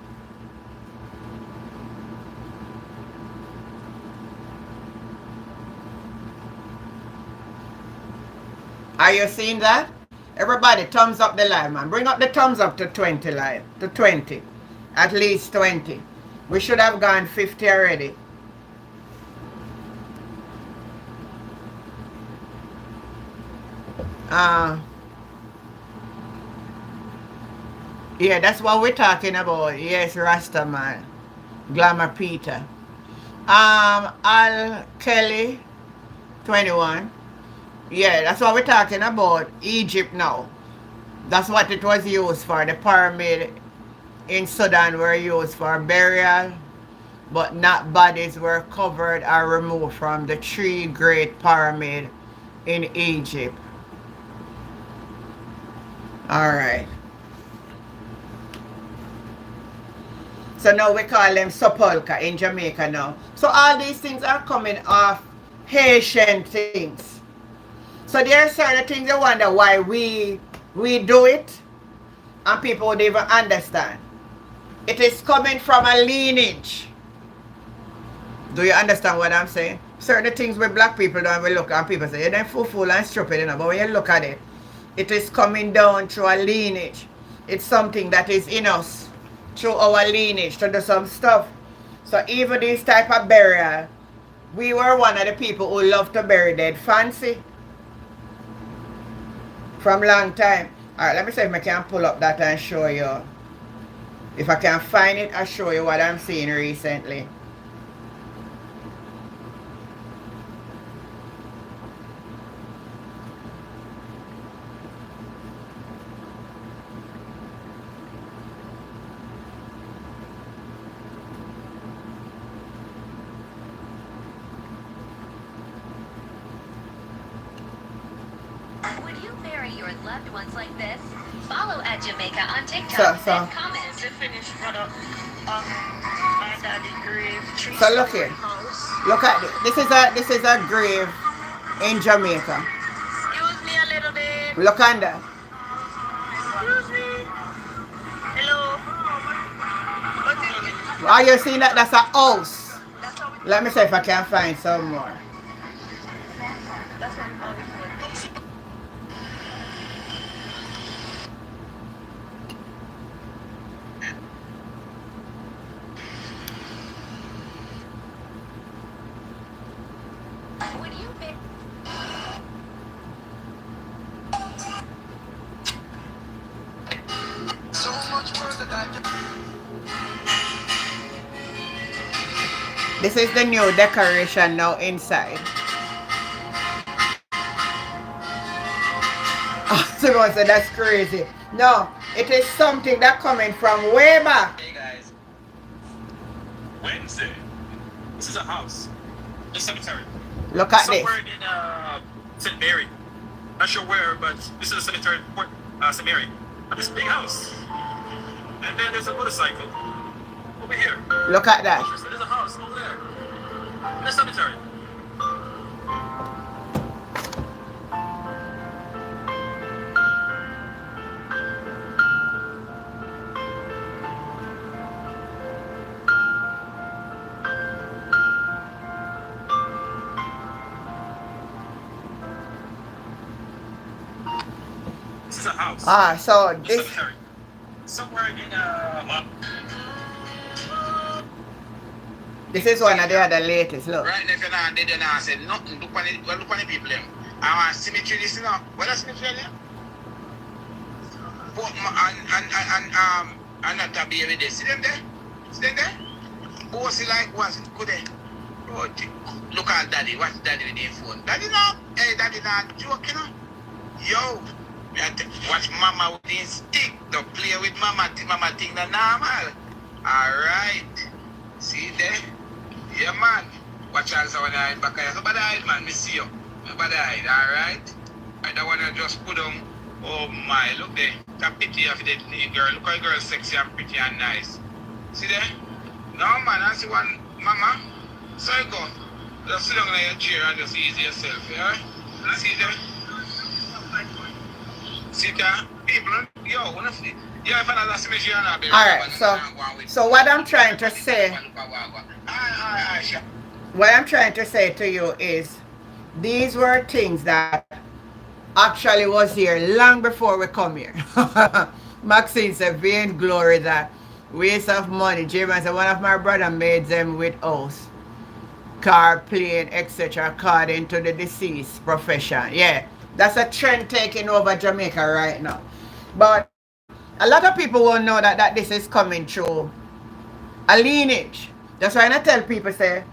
Are you seeing that? Everybody, thumbs up the live, man. Bring up the thumbs up to 20 live. To 20. At least 20. We should have gone 50 already. Yeah, that's what we're talking about. Yes, Rasta man. Glamour Peter. Al Kelly 21. Yeah, that's what we're talking about. Egypt now. That's what it was used for. The pyramid in Sudan were used for burial, but not bodies were covered or removed from the three great pyramids in Egypt. Alright. So now we call them sepulchre in Jamaica now. So all these things are coming off Haitian things. So there are certain things you wonder why we do it and people would even understand. It is coming from a lineage. Do you understand what I'm saying? Certain things with black people don't we look and people say, you're fool and stupid, you know. But when you look at it, it is coming down through a lineage. It's something that is in us through our lineage to do some stuff. So even this type of burial, we were one of the people who love to bury dead fancy. From long time. Alright, let me see if I can pull up that and show you. If I can find it, I'll show you what I'm seeing recently. Your loved ones like this. Follow at Jamaica on TikTok and comment. So look here. Look at this. This is a grave in Jamaica. Excuse me a little bit. Look on that. Excuse me. Hello. Are you seeing that? That's a house. Let me see if I can find some more. This is the new decoration now inside. Oh, someone said that's crazy. No, it is something that coming from way back. Hey guys. Wednesday. This is a house. The cemetery. Look at Somewhere this. in St. Mary. Not sure where, but this is a cemetery in St. Mary. And this big house. And then there's a motorcycle. Over here. Look at that. There's a house over there. In the cemetery. This is a house. Ah, so this. Cemetery. Somewhere in This is one of the other latest. Look. Right now, if you're not dead, you're not saying nothing. Look on the people. I want cemetery, this, you know. What is cemetery? And not a baby there. See them there? See them there? Bossy like once. Good day. Oh, look at daddy. What's daddy with their phone? Daddy no. Hey, daddy not joke, you know. Yo. Watch mama with the stick. Don't play with mama. Mama think that normal. Alright. See there? Yeah, man. Watch out, so when I'm back here. So bad eyes, man. Me see you. Bad eyes, alright? I don't want to just put on. Oh my, look there. That pity of the girl. Look how the girl sexy and pretty and nice. See there? No, man. I see one mama. So you go. Just sit down in your chair and just ease yourself, yeah? See there? See there? People, yo, honestly. Yeah, if I see me, you're not be. Alright, so what I'm trying to say. What I'm trying to say to you is, these were things that actually was here long before we come here. Maxine said, vain glory, that waste of money. James said, one of my brother made them with house, car, plane, etc. according to the deceased profession. Yeah, that's a trend taking over Jamaica right now. But a lot of people won't know that this is coming through a lineage. That's why I tell people, say,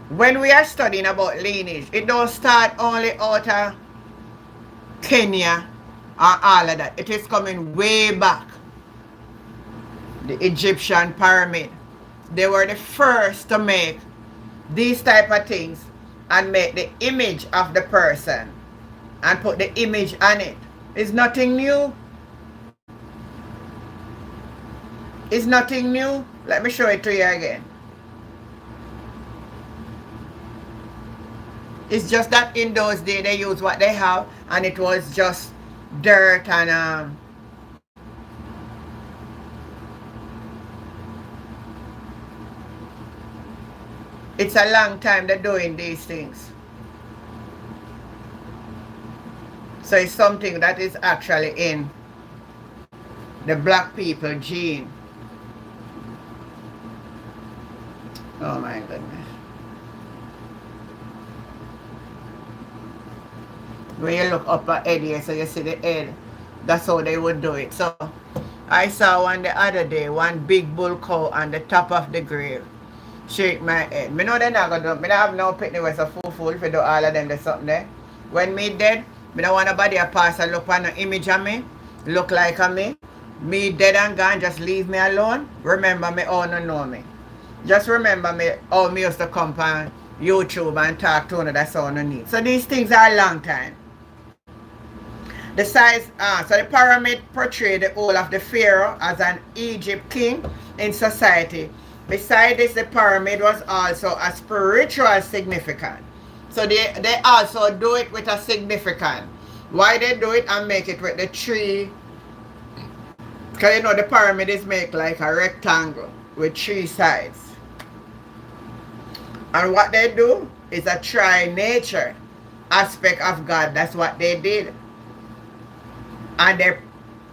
when we are studying about lineage, it don't start only out of Kenya or all of that. It is coming way back. The Egyptian pyramid. They were the first to make these type of things and make the image of the person and put the image on it. It's nothing new. It's nothing new. Let me show it to you again. It's just that in those days they used what they have, and it was just dirt and it's a long time they're doing these things. So it's something that is actually in the black people gene. Oh my goodness. When you look up at head here, so you see the head. That's how they would do it. So I saw one the other day, one big bull cow on the top of the grave. Shake my head. Me know they're not gonna do it. Me don't have no picnic with a fool if you do all of them there's something there. When me dead, me don't want nobody to pass and look on the image of me, look like a me. Me dead and gone, just leave me alone. Remember me, all no know me. Just remember me, how me used to come on YouTube and talk to you, that's all no need. So these things are a long time. The size, so the pyramid portrayed the whole of the pharaoh as an Egypt king in society. Besides this, the pyramid was also a spiritual significance. So they also do it with a significance. Why they do it and make it with the tree? Because you know the pyramid is made like a rectangle with 3 sides. And what they do is a tri-nature aspect of God. That's what they did. And they,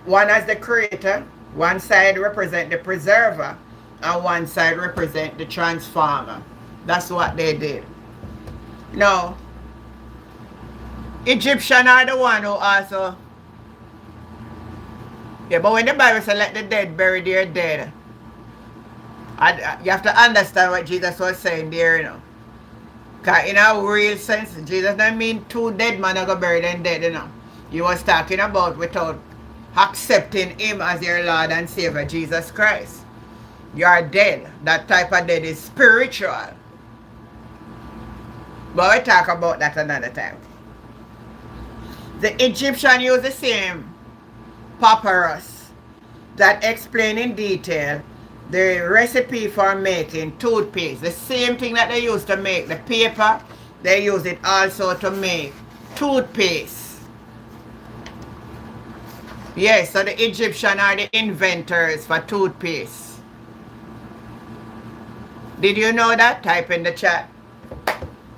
one as the creator, one side represent the preserver, and one side represent the transformer. That's what they did. Now, Egyptian are the one who also, yeah, but when the Bible says let the dead bury their dead, you have to understand what Jesus was saying there, you know. Because in a real sense, Jesus doesn't mean 2 dead men are going to bury them dead, you know. He was talking about without accepting him as your Lord and Savior, Jesus Christ. You are dead. That type of dead is spiritual. But we'll talk about that another time. The Egyptian used the same papyrus that explain in detail the recipe for making toothpaste. The same thing that they used to make the paper, they use it also to make toothpaste. Yes, so the Egyptian are the inventors for toothpaste. Did you know that? Type in the chat.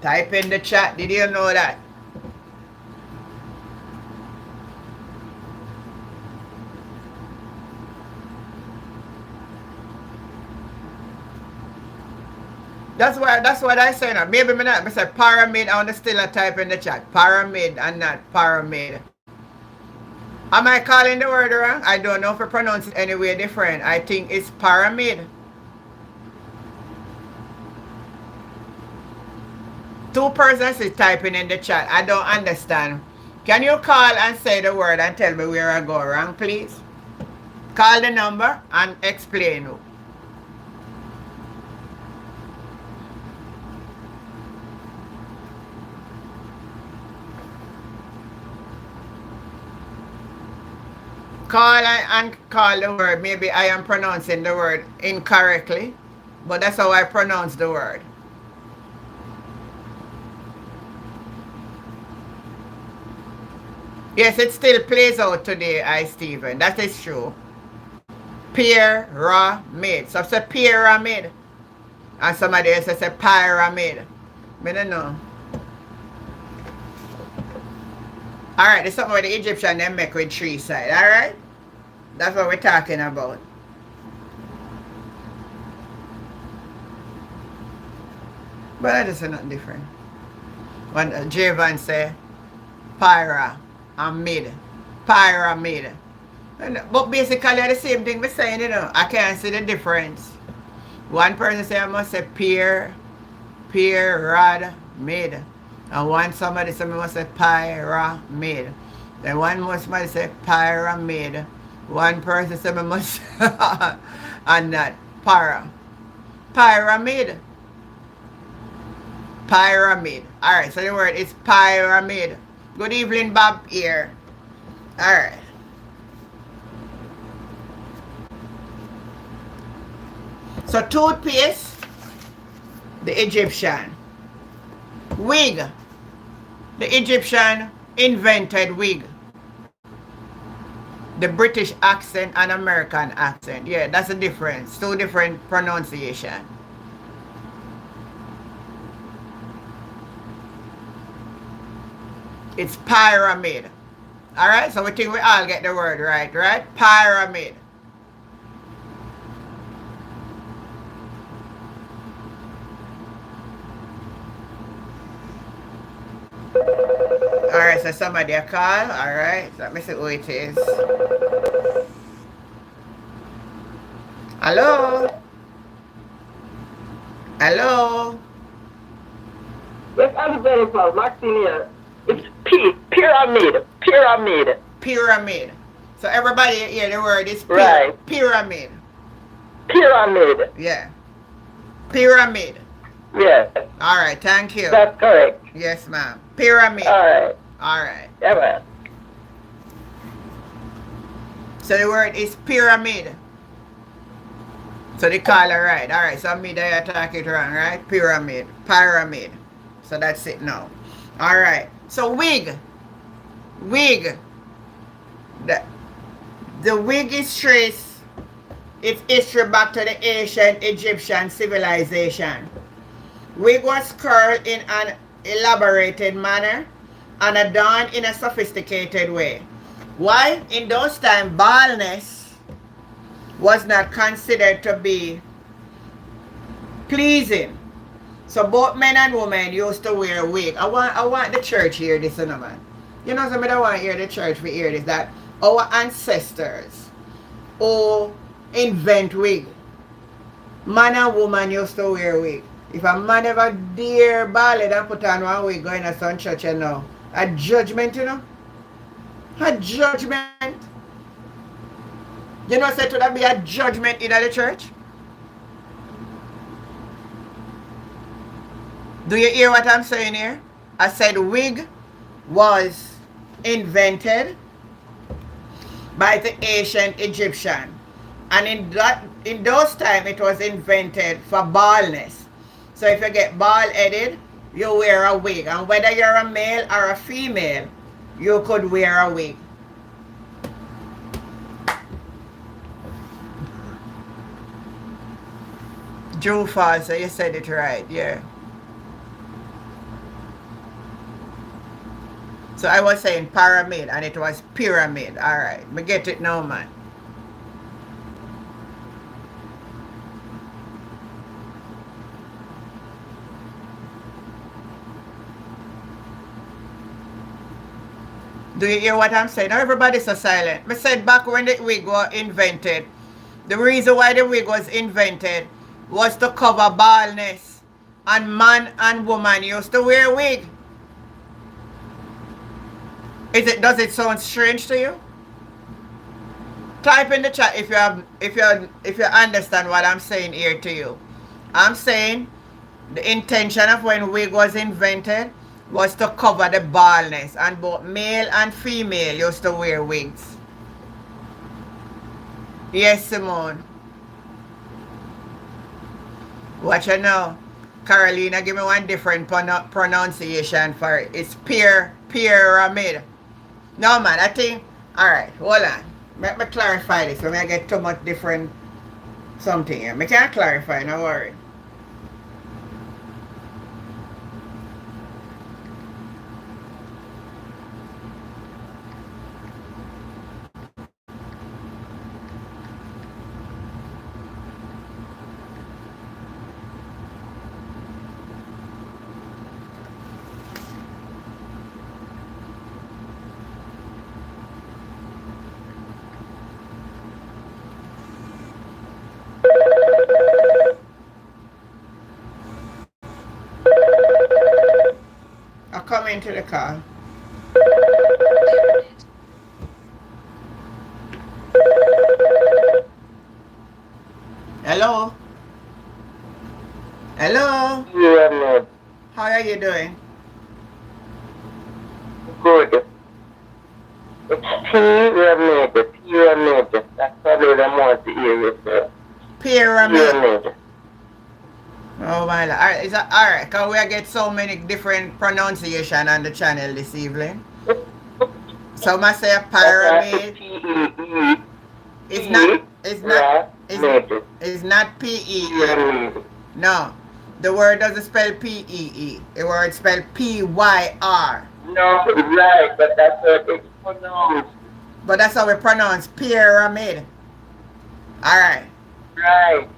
Type in the chat. Did you know that? That's what I say now. Maybe me not. I say pyramid. I want to still type in the chat. Pyramid and not pyramid. Am I calling the word wrong? I don't know if I pronounce it any way different. I think it's pyramid. 2 persons is typing in the chat. I don't understand. Can you call and say the word and tell me where I go wrong, please? Call the number and explain. Call and call the word. Maybe I am pronouncing the word incorrectly, but that's how I pronounce the word. Yes, it still plays out today, Stephen. That is true. Pyramid. So it's a pyramid. And somebody else says a pyramid. I don't know. Alright, there's something with the Egyptian they make with 3 sides. Alright? That's what we're talking about. But that is nothing different. When Javon say pyra and mid. Pyramid. But basically the same thing we're saying, you know. I can't see the difference. One person say I must say rod, mid. And one somebody say I must say pyramid. Then one somebody say pyramid. One person say I must and not pyramid. Pyramid. Alright, so the word is pyramid. Good evening, Bob here. Alright. So toothpaste, the Egyptian. Wig, the Egyptian invented wig. The British accent and American accent. Yeah, that's the difference. Two different pronunciation. It's pyramid. Alright, so we think we all get the word right, right? Pyramid. Alright, so somebody a call. Alright, so let me see who it is. Hello? Hello? Yes, I'm very proud. Maxine here. It's pyramid. Pyramid. Pyramid. So everybody hear the word is Right. pyramid. Pyramid. Yeah. Pyramid. Yes, Alright, thank you. that's correct. Yes, ma'am. Pyramid. All right. Alright. Yeah, man. So the word is pyramid. So the caller right. Alright, so me there attack it wrong, right? Pyramid. Pyramid. So that's it now. Alright. So wig. Wig. The wig is traced its history back to the ancient Egyptian civilization. Wig was curled in an elaborated manner and adorned in a sophisticated way. Why? In those times, baldness was not considered to be pleasing. So both men and women used to wear wig. I want the church hear this, you know, man. You know, somebody I want to hear the church we hear this, that our ancestors who invent wig. Man and woman used to wear wig. If a man ever dare bald and put on one wig going to some church, you know, a judgment, you know? A judgment. You know, said to that be a judgment in the church? Do you hear what I'm saying here? I said wig was invented by the ancient Egyptian. And in those times, it was invented for baldness. So if you get bald-headed, you wear a wig. And whether you're a male or a female, you could wear a wig. Drew Falls, so you said it right, yeah. So I was saying pyramid and it was pyramid. Alright, we get it now, man. Do you hear what I'm saying? Now everybody's so silent. I said back when the wig was invented, the reason why the wig was invented was to cover baldness. And man and woman used to wear wig. Does it sound strange to you? Type in the chat if you understand what I'm saying here to you. I'm saying the intention of when wig was invented was to cover the baldness, and both male and female used to wear wigs. Yes, Simone. Watch it now. Carolina, give me one different pronunciation for it. It's pyramid. No, man, I think... Alright, hold on. Let me clarify this. When I get too much different something here. I can't clarify, no worry. I'll come into the car. Hello? Hello? Pyramid. How are you doing? Good. It's pyramid. Pyramid. That's probably the most area, sir. Pyramid. Pyramid. Oh my lord. Alright, alright, cause we get so many different pronunciation on the channel this evening. Some I say a pyramid. P-E-E. It's not it's not Pyramid. it's not P-E-E. Pyramid. No. The word doesn't spell P-E-E. The word spell P-Y-R. No, right, but that's what it's pronounced. But that's how we pronounce pyramid. Alright. Right.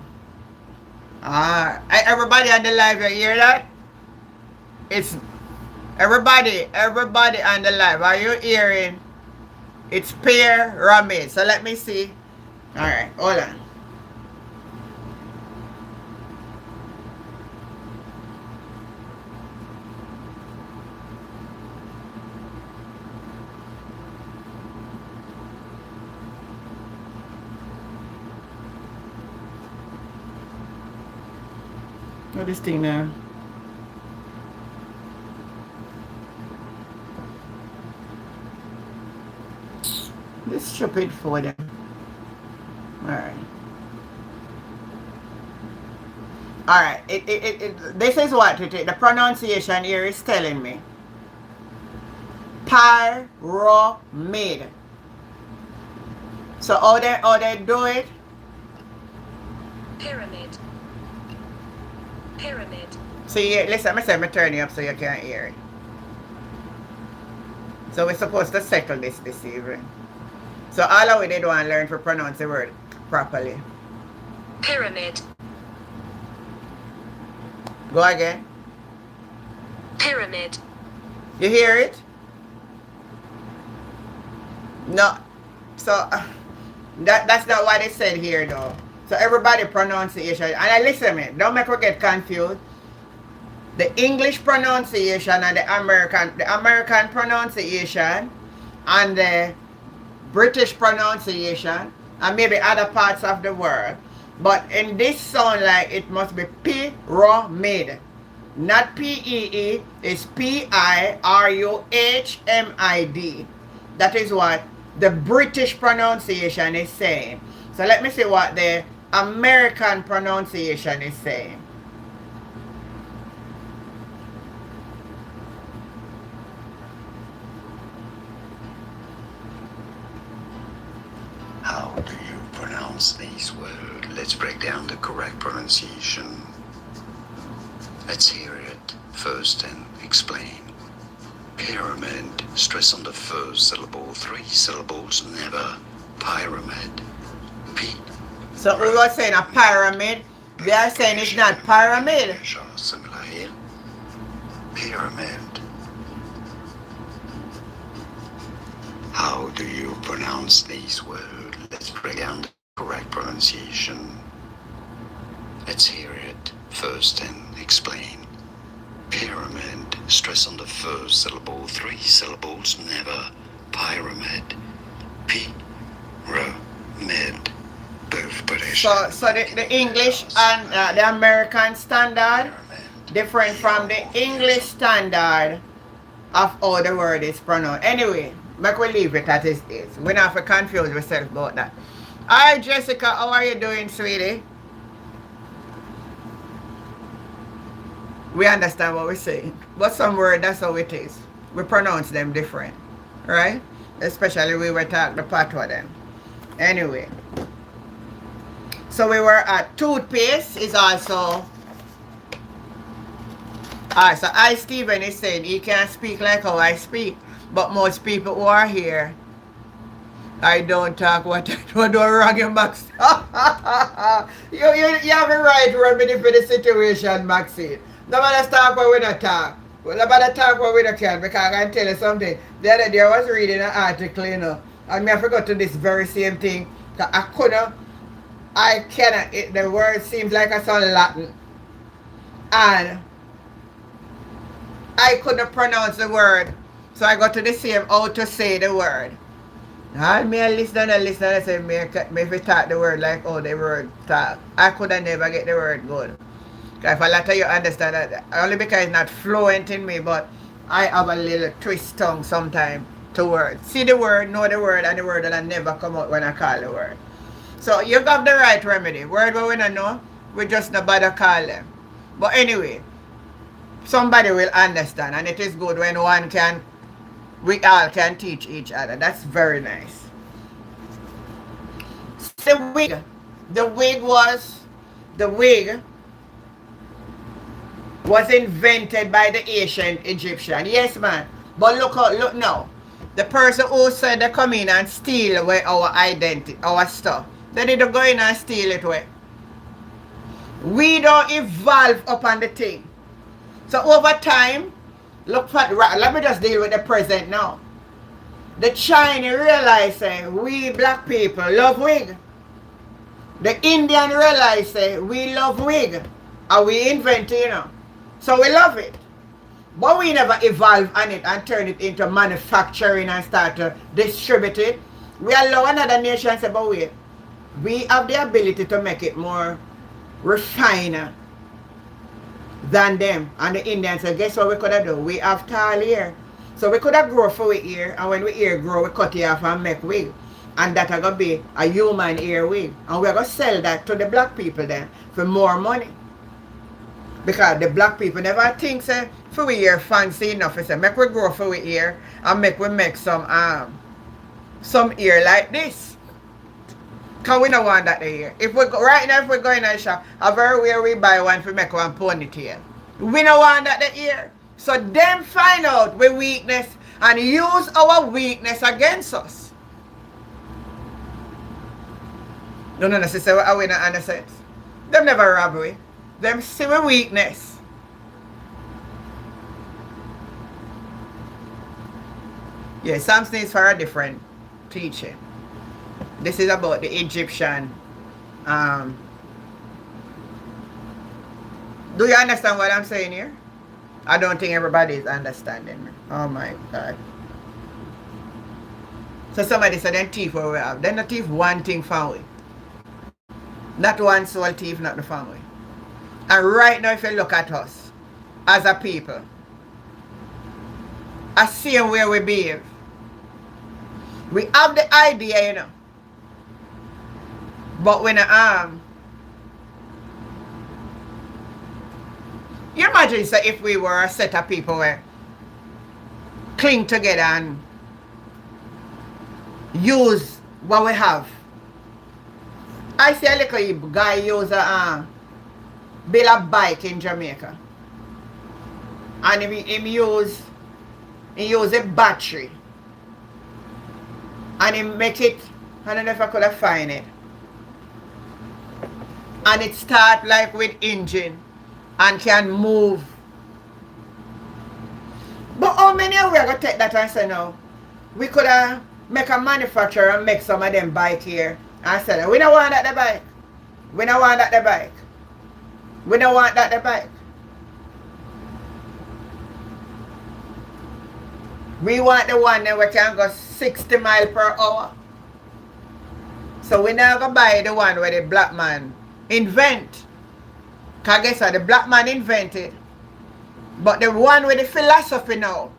Everybody on the live, you hear that? It's everybody on the live. Are you hearing? It's pyramid. So let me see. Alright, hold on. What this thing now? This stupid for them. Alright. Alright. This is what it is. The pronunciation here is telling me. Pyramid. So how they do it? Pyramid. Pyramid. See, listen, I'm going to turn you up so you can hear it. So we're supposed to settle this evening. So all of we did want to learn to pronounce the word properly. Pyramid. Go again. Pyramid. You hear it? No. So that's not what it said here though. So everybody pronunciation. And listen me, don't make me get confused. The English pronunciation and the American pronunciation and the British pronunciation and maybe other parts of the world. But in this sound like it must be pyramid. Not P-E-E, it's P-I-R-U-H-M-I-D. That is what the British pronunciation is saying. So let me see what the American pronunciation is saying. How do you pronounce these words? Let's break down the correct pronunciation. Let's hear it first and explain. Pyramid, stress on the first syllable, 3 syllables, never. Pyramid. P. So we were saying a pyramid. They are saying it's not pyramid. Similar here. Pyramid. How do you pronounce these words? Let's break down the correct pronunciation. Let's hear it first and explain. Pyramid, stress on the first syllable, 3 syllables, never. Pyramid. Pyramid. Both British. So the English and the American standard different from the English standard of how the word is pronounced. Anyway, make we leave it as it is. We don't have to confuse ourselves about that. Alright, Jessica, how are you doing, sweetie? We understand what we're saying. But some word, that's how it is. We pronounce them different. Right? Especially we were talking the patois then. Anyway. So we were at toothpaste is also. Alright, so Stephen is saying he can't speak like how I speak. But most people who are here, I don't talk what I don't wrong in Max. you have a right remedy for the situation, Maxine. Nobody talk what we don't talk. Nobody talk what we don't can, because I can tell you something. The other day I was reading an article, you know, and I forgot to this very same thing. I cannot, the word seems like I sound Latin. And I couldn't pronounce the word. So I got to the same how to say the word. And me listen and say, me if you talk the word like how the word talk. I could have never get the word good. Because if a lot of you understand that, only because it's not fluent in me, but I have a little twist tongue sometimes to words. See the word, know the word, and the word that never come out when I call the word. So you got the right remedy. Word we don't know, we just not bother call them. But anyway, somebody will understand, and it is good when we all can teach each other. That's very nice. The wig. The wig was invented by the ancient Egyptian. Yes, man. But look now. The person who said they come in and steal away our identity, our stuff. They didn't go in and steal it away. We don't evolve upon the thing. So over time, let me just deal with the present now. The Chinese realize we black people love wig. The Indian realize we love wig. And we invent it, So we love it. But we never evolve on it and turn it into manufacturing and start to distribute it. We allow another nation to say, but wait, we have the ability to make it more refined than them. And the Indians say, guess what we could have done? We have tall hair. So we could have grown for we ear, and when we ear grow, we cut it off and make wig. And that are going to be a human ear wig. And we're going to sell that to the black people then for more money. Because the black people never think, say, for we ear fancy enough. They say, make we grow for we ear and make some ear like this. Because we don't want that ear. If we go, right now, if we go in a shop, everywhere we buy one for make one ponytail. We don't want that the ear. So them find out we weakness and use our weakness against us. No, sister, what are we not understand? Them never rob we. Them see we weakness. Yeah, something is for a different teaching. This is about the Egyptian. Do you understand what I'm saying here? I don't think everybody is understanding me. Oh my God. So somebody said, then thief what we have. Then the thief one thing found we. Not one soul thief, not the family. And right now, if you look at us as a people, I see where we behave. We have the idea, but when you imagine say if we were a set of people where cling together and use what we have. I see a little guy use build a bike in Jamaica. And he use a battery. And he make it, I don't know if I could have find it. And it start like with engine and can move. But how many are we going to take that and say no? We could have make a manufacturer and make some of them bike here. And say we don't want that the bike. We don't want that the bike. We don't want that the bike. We want the one that we can go 60 miles per hour. So we now go buy the one where the black man invent. Because guess what? The black man invented. But the one with the philosophy now.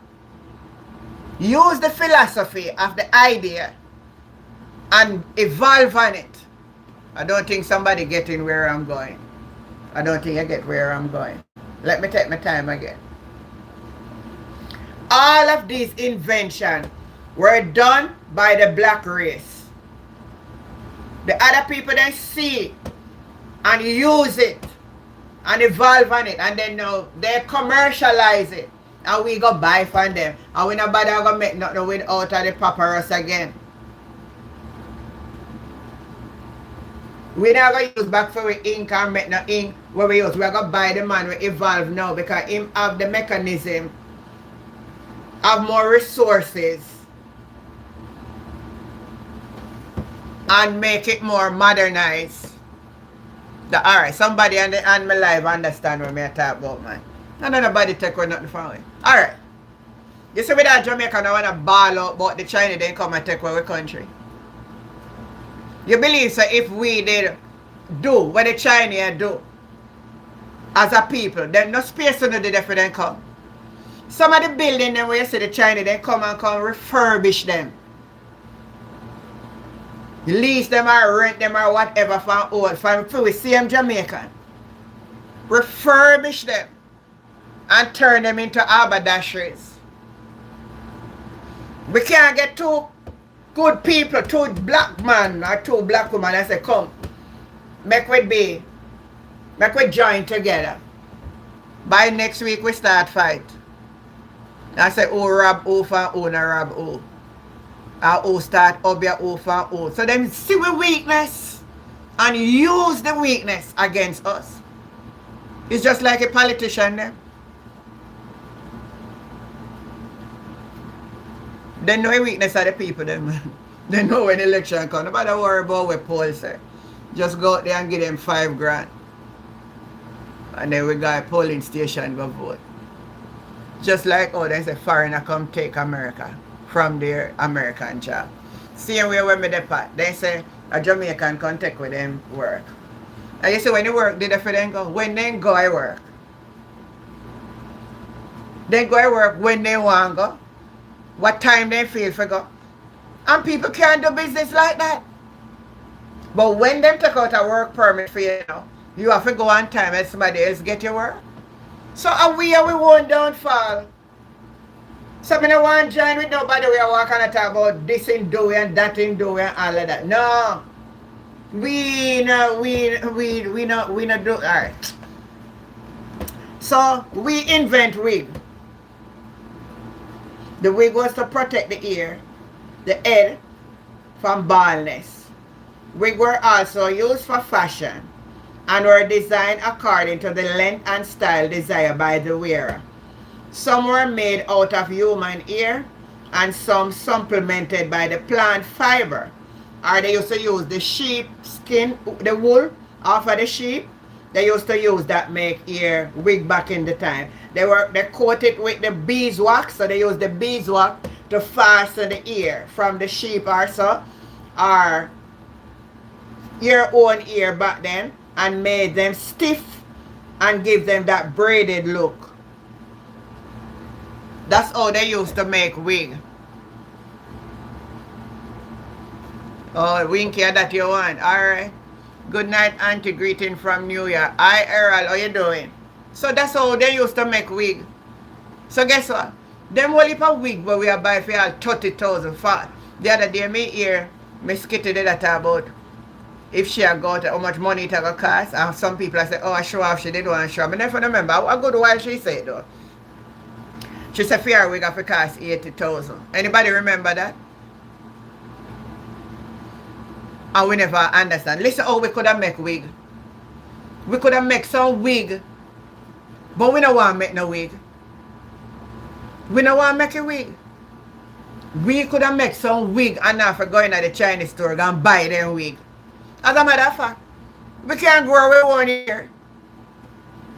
Use the philosophy of the idea and evolve on it. I don't think somebody getting where I'm going. I don't think I get where I'm going. Let me take my time again. All of these inventions were done by the black race. The other people then see it and use it and evolve on it, and then now they commercialize it and we go buy from them, and we nobody are gonna make nothing with out of the papyrus again. We not gonna use back for we ink and make no ink where we use. We're gonna buy the man we evolve now because him have the mechanism, have more resources, and make it more modernized. Alright, somebody on my live understand what I talk about, man. And nobody take away nothing from it. Alright. You see, with that Jamaica now wanna ball out about the China, then come and take away our country. You believe so if we did do what the Chinese do as a people, then no space to do the for them come. Some of the building them where you see the Chinese, they come refurbish them. Lease them or rent them or whatever from old, from the same Jamaican. refurbish them, and turn them into haberdasheries. We can't get two good people, two black men or two black women and say, come, make we join together. By next week we start fight. I say who rob who and who not rob who. Or who start up your who and who. So them see we weakness and use the weakness against us. It's just like a politician them. They know the weakness of the people them. They know when election comes. Nobody worry about what Paul say. Just go out there and give them $5,000. And then we got a polling station go vote. Just like how they say foreigner come take America from their American job. Same way when me depart, they say a Jamaican come take with them work. And you see when they work, did they for them go? When they go I work. They go I work when they want go. What time they feel for go. And people can't do business like that. But when them take out a work permit for you now, you have to go on time and somebody else get your work. So we won't downfall. So I don't want to join with nobody we are walking and talk about this in doing and that in doing and all of that. No. We not do alright. So we invent wig. The wig was to protect the ear, the head from baldness. Wigs were also used for fashion and were designed according to the length and style desired by the wearer. Some were made out of human hair and some supplemented by the plant fiber. Or they used to use the sheep skin, the wool off of the sheep. They used to use that make ear wig back in the time. They coated with the beeswax, so they used the beeswax to fasten the ear from the sheep or so, or your own ear back then, and made them stiff and give them that braided look. That's how they used to make wig. Oh, Winky, that you want. Alright. Good night, auntie. Greeting from New York. Hi, Errol. How you doing? So that's how they used to make wig. So guess what? Them whole heap of wig where we are buy for all 30,000 for. The other day, me hear Miss Kitty did that about if she had got how much money it would cost. And some people say, oh, I show off. She did want to show. I never remember. A good while she said though. She said for her wig have to cost 80,000. Anybody remember that? And we never understand. Listen how we could have make wig. We could have make some wig. But we don't want to make no wig. We don't want to make a wig. We could have make some wig and not for going to the Chinese store and buy them wig. As a matter of fact, we can't grow we want here.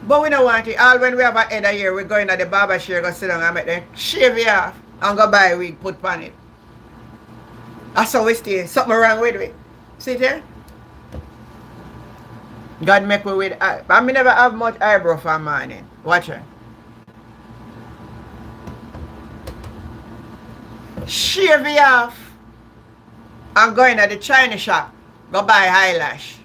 But we don't want it. All when we have a head a year, we go in at the barber shop, go sit down and make them shave it off and go buy a wig, put on it. That's how we stay. Something wrong with it. See there? God make me with eye. But I never have much eyebrow for morning. Watch it. Shave it off and go in at the China shop. Go buy eyelash.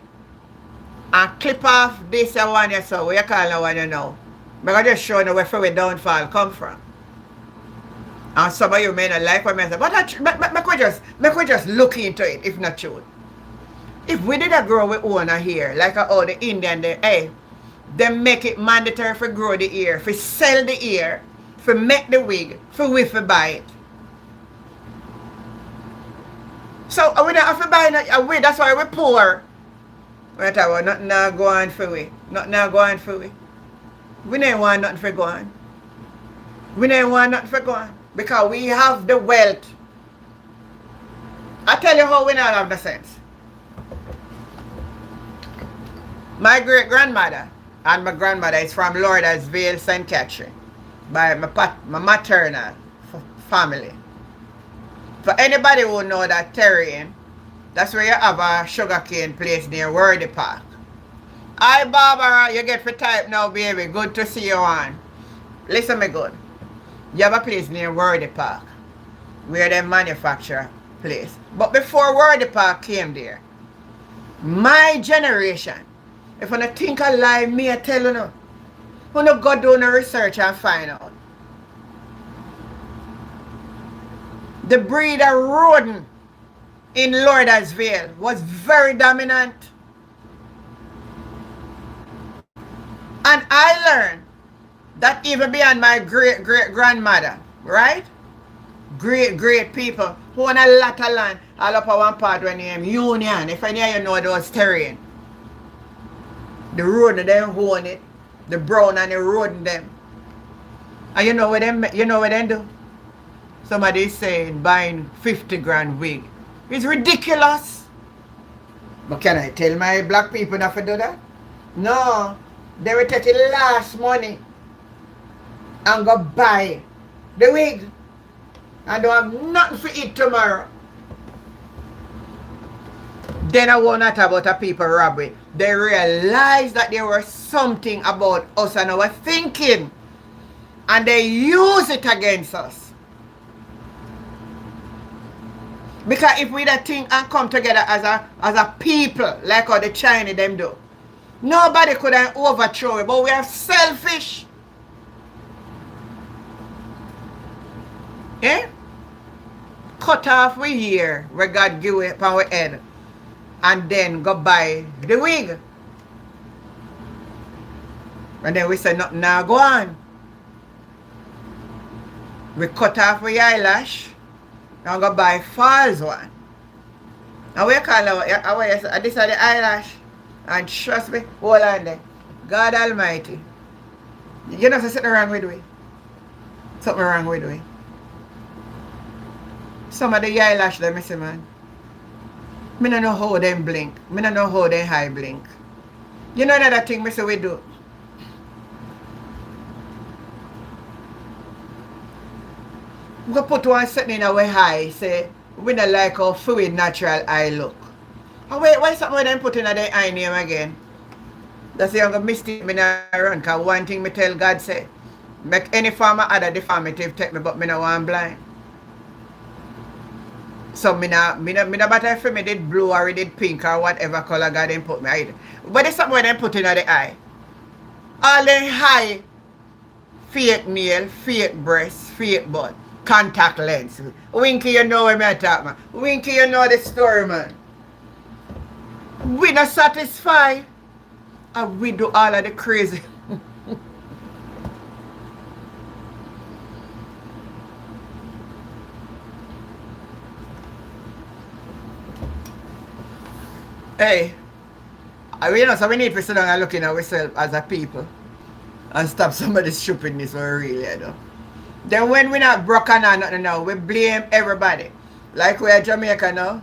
And clip off this one you saw. What you call the one you know. But I just show you where the downfall come from. And some of you may not like what I say. But we just look into it if not true. If we did a grow we own a hair, like how the Indian, they make it mandatory for grow the ear, for sell the ear, for make the wig, for we for buy it. So we don't have to buy a wig, that's why we're poor. We're talking about nothing now going for we. Nothing now going for we. We don't want nothing for going. We don't want nothing for going. Because we have the wealth. I tell you how we don't have the sense. My great-grandmother and my grandmother is from Lauderdale, St. Catherine, by my maternal family. For anybody who know that terrain, that's where you have a sugarcane place near Worthy Park. Hi Barbara, you get for type now baby, good to see you on. Listen me good. You have a place near Worthy Park, where they manufacture place. But before Worthy Park came there, my generation, if I think a lie, me I tell you no, Who no go do no research and find out. The breed of rodent in Lauderdale was very dominant. And I learned that even beyond my great-great-grandmother, right? Great people who own a lot of land all up at one part when name Union. If any of you know those terrain. The road them own it. The brown and the road them. And you know what them do? Somebody is saying buying 50 grand wig. It's ridiculous. But can I tell my black people not to do that? No. They will take the last money and go buy the wig. And don't have nothing for eat tomorrow. Then I won't not about a people robbery. They realized that there was something about us and our thinking. And they use it against us. Because if we that think and come together as a people, like how the Chinese them do, nobody could have overthrow it, but we are selfish. Eh? Cut off we here where God give it upon our head and then go buy the wig. And then we say nothing now go on. We cut off our eyelash and go buy false one. And we call it, this is the eyelash. And trust me, hold on there. God Almighty. You know something wrong with we? Something wrong with we. Some of the eyelash them, see man. Me don't know how them blink. Me don't know how they high blink. You know another thing me say we do? We put one setting in our eye, say, we don't like how fluid natural eye look. And why something when them put in their eye name again? That's the younger mistake me not run, because one thing me tell God say, make any form of other deformity take me, but me not want blind. So me not matter if me did blue or did pink or whatever color God them put me eye. But there's something when them put in the eye. All them high, fake nail, fake breast, fake butt, contact lens. Winky, you know what I'm talking about. Winky, you know the story, man. We not satisfied. And we do all of the crazy. Hey, you know, so we need to sit down and look at ourselves as a people and stop some of the stupidness we really do. Then when we not broken or nothing now, we blame everybody. Like we are Jamaica now.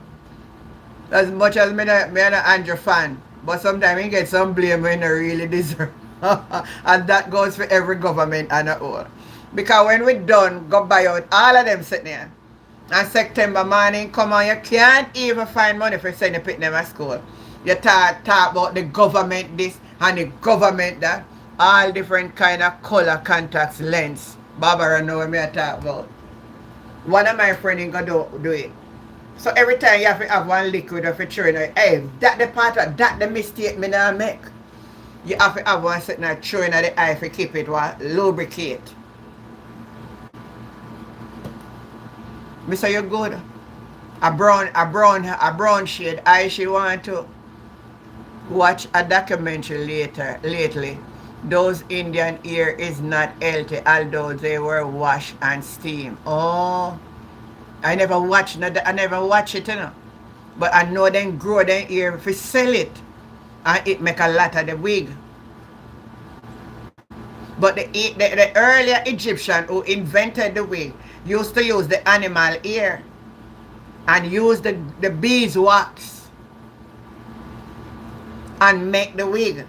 As much as me an Andrew fan, but sometimes we get some blame when they really deserve. And that goes for every government and all. Because when we done, go buy out all of them sitting there. And September morning come on, you can't even find money for sending the them to school. You talk about the government this and the government that. All different kind of color contacts, lens. Barbara know what I talk about. One of my friends gonna do it. So every time you have to have one liquid of a chewing, hey, that the part of that the mistake me now make. You have to have one sitting there chewing at the eye to keep it lubricate. Me say you good. A brown shade eye she want to watch a documentary lately. Those Indian ear is not healthy, although they were washed and steamed. Oh, I never watch it, you know. But I know them grow them ear if sell it. And it make a lot of the wig. But the earlier Egyptian who invented the wig used to use the animal ear and use the beeswax and make the wig.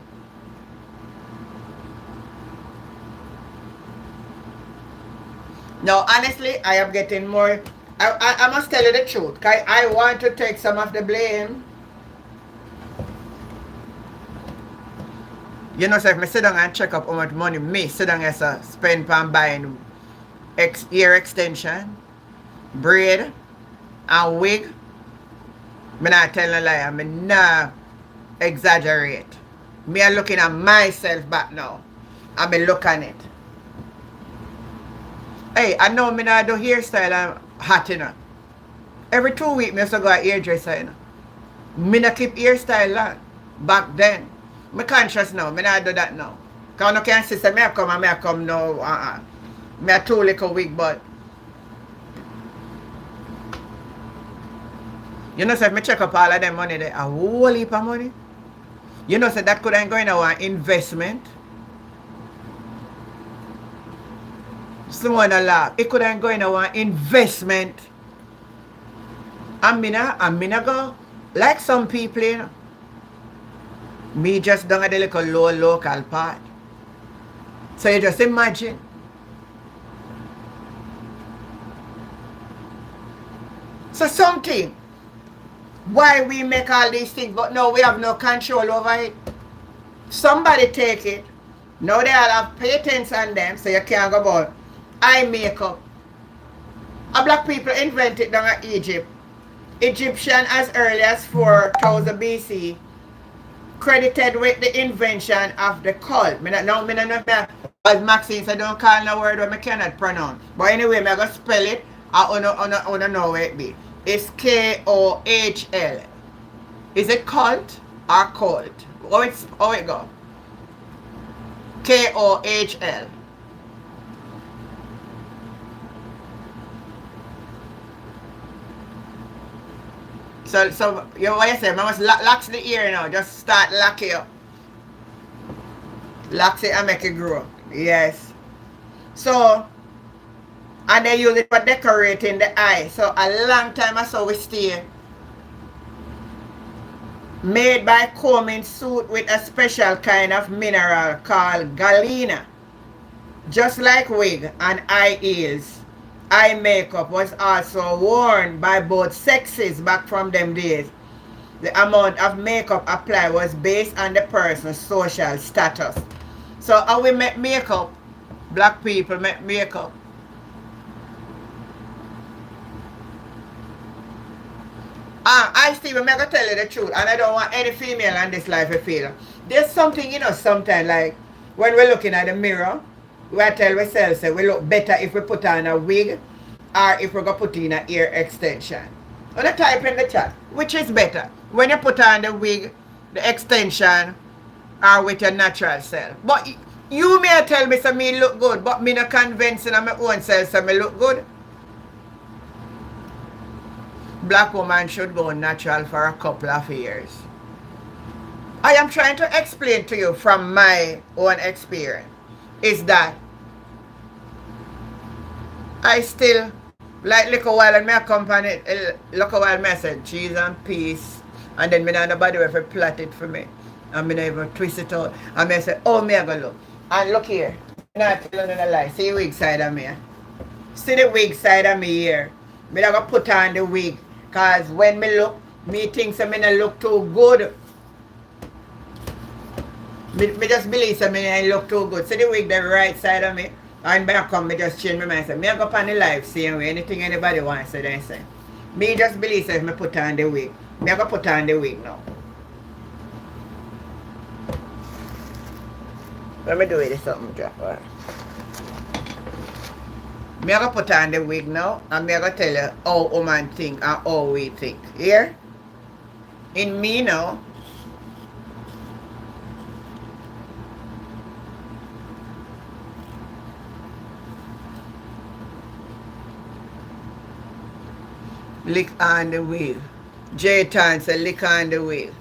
Now, honestly, I am getting more. I must tell you the truth. I want to take some of the blame. You know, so if I sit down and check up how much money me sit down and spend on buying ear extension, braid, and wig, I'm not telling a lie. I'm not exaggerate. Me are looking at myself back now. I be look on it. Hey, I know me not do hairstyle and hot, you know. Every 2 weeks, me used to go a hairdresser, you know. Me not keep hairstyle on. Back then. Me conscious now. Me not do that now. Because I can't see, say, me I come now. Me a 2 little wig, but you know, say, if me check up all of them money there, a whole heap of money. You know, say, that could have going to an investment. Someone a laugh. It could have going to an investment. And me not go like some people, you know. Me just done at the little local part. So you just imagine. So something. Why we make all these things, but now we have no control over it. Somebody take it. Now they all have patents on them, so you can't go about eye makeup. A black people invented down in Egypt. Egyptian as early as 4000 BC, credited with the invention of the cult. As Maxine said, don't call no word that I cannot pronounce. But anyway, I'm going to spell it. I don't know where it be. It's K-O-H-L. Is it cult or cult? How it go? K-O-H-L. So you know what you say? I must lax the ear now. Just start lock it up. Lax it and make it grow. Yes. So, and they use it for decorating the eye. So a long time I saw we stay. Made by combing suit with a special kind of mineral called galena. Just like wig and eye heels. Eye makeup was also worn by both sexes back from them days. The amount of makeup applied was based on the person's social status. So how we make makeup? Black people make makeup. I Steve, I'm gonna tell you the truth, and I don't want any female in this life to feel. There's something, you know, sometimes like when we're looking at the mirror, we tell ourselves that we look better if we put on a wig or if we're going to put in an ear extension. I'm going to type in the chat, which is better? When you put on the wig, the extension, or with your natural self. But you may tell me that me look good, but me not convincing of my own self that me look good. Black woman should go natural for a couple of years. I am trying to explain to you from my own experience. Is that I still like look a while and me accompany look a while me I said cheese and peace, and then me not nobody ever plot it for me and me not even twist it out and me I say, oh, me I go look and look here, not tell you no lie. See the wig side of me, see the wig side of me here. Me not gonna put on the wig cause when me look, me think so me not look too good. Me just believe that I look too good. See the wig the right side of me. And when I come, me just change my mind. Say, me I go on the life same way. Anything anybody wants, so they say. Me just believe that if me put on the wig. Me I go put on the wig now. Let me do it something drop. Right. Me I go put on the wig now. And me I go tell you how woman think and how we think. Here? In me now. Lick on the wheel. J-Tan said lick on the wheel.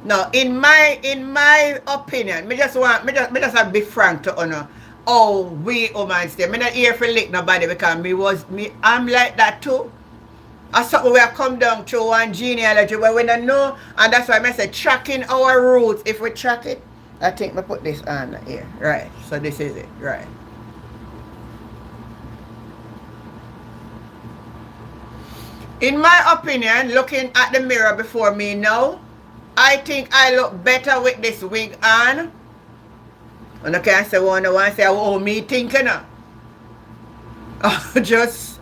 Now, in my opinion, me just have to be frank to honor how we women stay. Me not here for lick nobody because I'm like that too. As something we have come down to one genealogy where we don't know, and that's why I say tracking our roots. If we track it, I think we put this on here. Right. So this is it. Right. In my opinion, looking at the mirror before me now, I think I look better with this wig on. And I can't say one say, oh, me thinking. Just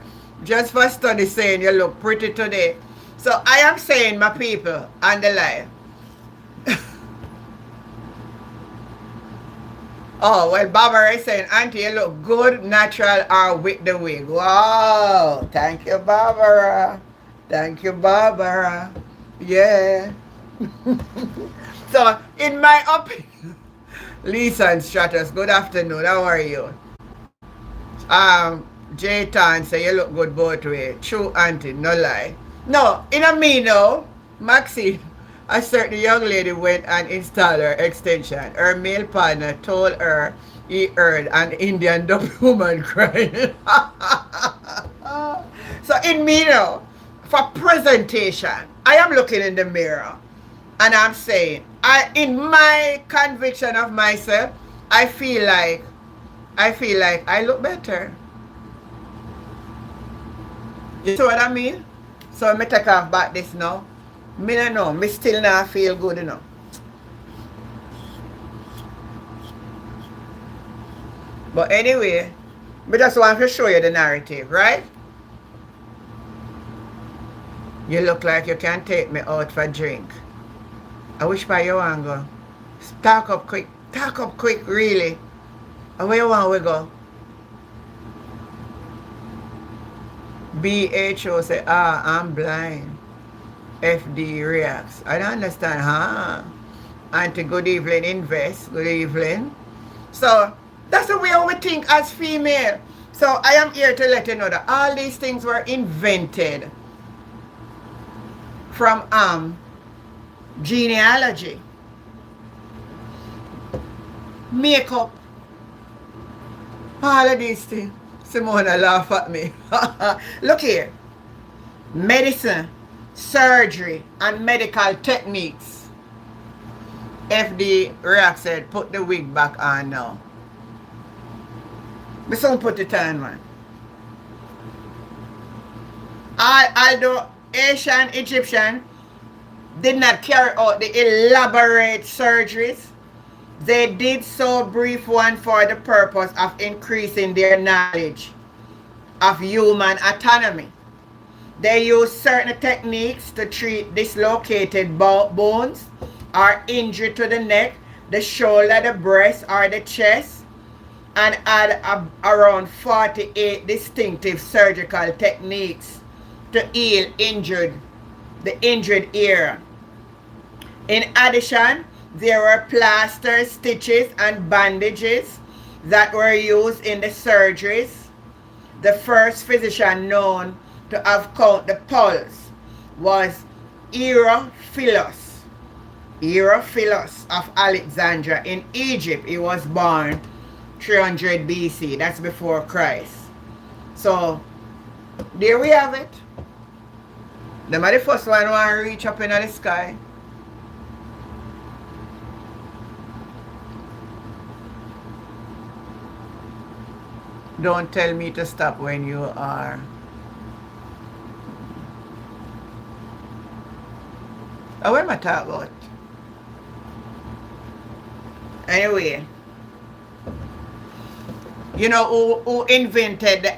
for study saying you look pretty today. So I am saying, my people, on the live. Oh, well, Barbara is saying, Auntie, you look good, natural, or with the wig. Wow. Thank you, Barbara. Thank you, Barbara. Yeah. So, in my opinion, Lisa and Stratus, good afternoon. How are you? J Tan say you look good both ways. True, Auntie, no lie. No, in a me no. Maxine, a certain young lady went and installed her extension. Her male partner told her he heard an Indian dub woman crying. So in me no, for presentation, I am looking in the mirror and I'm saying, in my conviction of myself, I feel like I look better. You see what I mean? So me take off back this now. Me no know. Me still not feel good enough. But anyway, me just want to show you the narrative, right? You look like you can take me out for a drink. I wish by you want to go. Talk up quick. Talk up quick, really. Where you want we go? BHO say, I'm blind. FD reacts. I don't understand, huh? Auntie, good evening, Invest. Good evening. So, that's the way we think as female. So, I am here to let you know that all these things were invented from genealogy, makeup, all of these things. Simona laugh at me. Look here. Medicine, surgery, and medical techniques. FD React said, put the wig back on now. But soon put it on, man. Although Asian, Egyptian did not carry out the elaborate surgeries, they did so brief one for the purpose of increasing their knowledge of human anatomy. They use certain techniques to treat dislocated bones or injury to the neck, the shoulder, the breast, or the chest, and add around 48 distinctive surgical techniques to heal the injured ear. In addition, there were plasters, stitches, and bandages that were used in the surgeries. The first physician known to have count the pulse was Herophilus of Alexandria in Egypt. He was born 300 BC. That's before Christ. So, there we have it. Them are the first one who want to reach up in the sky. Don't tell me to stop when you are. Oh, what am I talking about? Anyway. You know who invented the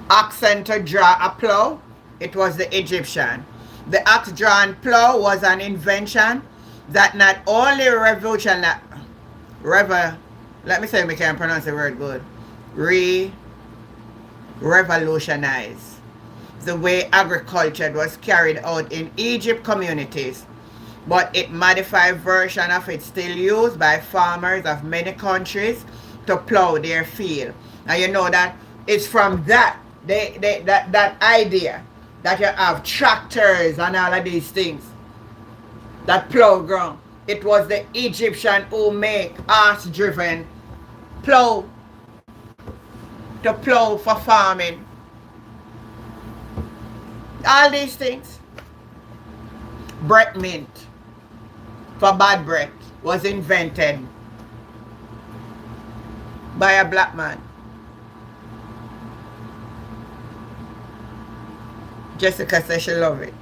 oxen to draw a plow? It was the Egyptian. The ox-drawn plow was an invention that not only revolutionized, let me say I can pronounce the word good. Revolutionize the way agriculture was carried out in Egypt communities, but it modified version of it still used by farmers of many countries to plow their field. And you know that it's from that that idea that you have tractors and all of these things that plow ground. It was the Egyptian who make horse-driven plow to plow for farming. All these things. Breath mint for bad breath was invented by a black man. Jessica says she love it.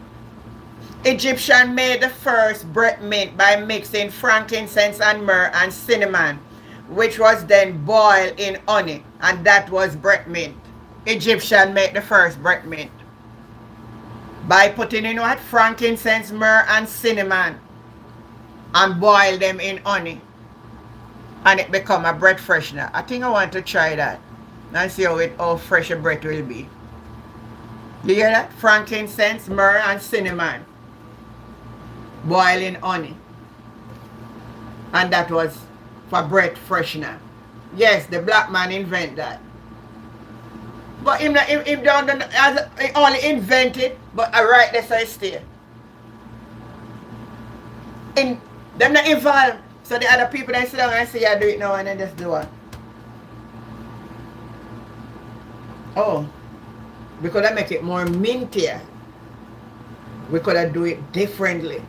Egyptian made the first breath mint by mixing frankincense and myrrh and cinnamon, which was then boiled in honey, and that was breath mint. Egyptian made the first breath mint by putting in what? Frankincense, myrrh, and cinnamon, and boil them in honey. and it become a breath freshener. I think I want to try that and see how fresh a breath will be. You hear that? Frankincense, myrrh, and cinnamon. Boiling honey. And that was for breath freshener. Yes, the black man invent that. But him only invented, but I write this I stay. In them not involved. So the other people that sit down and say, I do it now and then just do it. Oh, because I make it more mintier. We could have do it differently.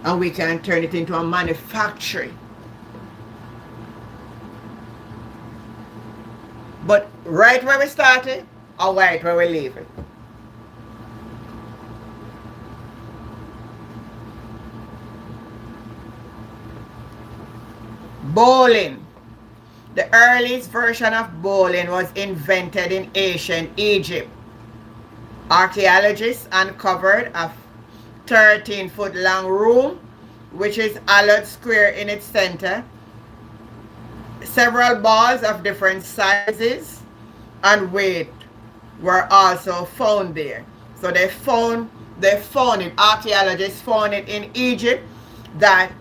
And we can turn it into a manufacturing. But right where we started, or right where we leave it? Bowling. The earliest version of bowling was invented in ancient Egypt. Archaeologists uncovered a 13-foot long room, which is hollowed square in its center. Several balls of different sizes and weight were also found there. So they found it, archaeologists found it in Egypt, that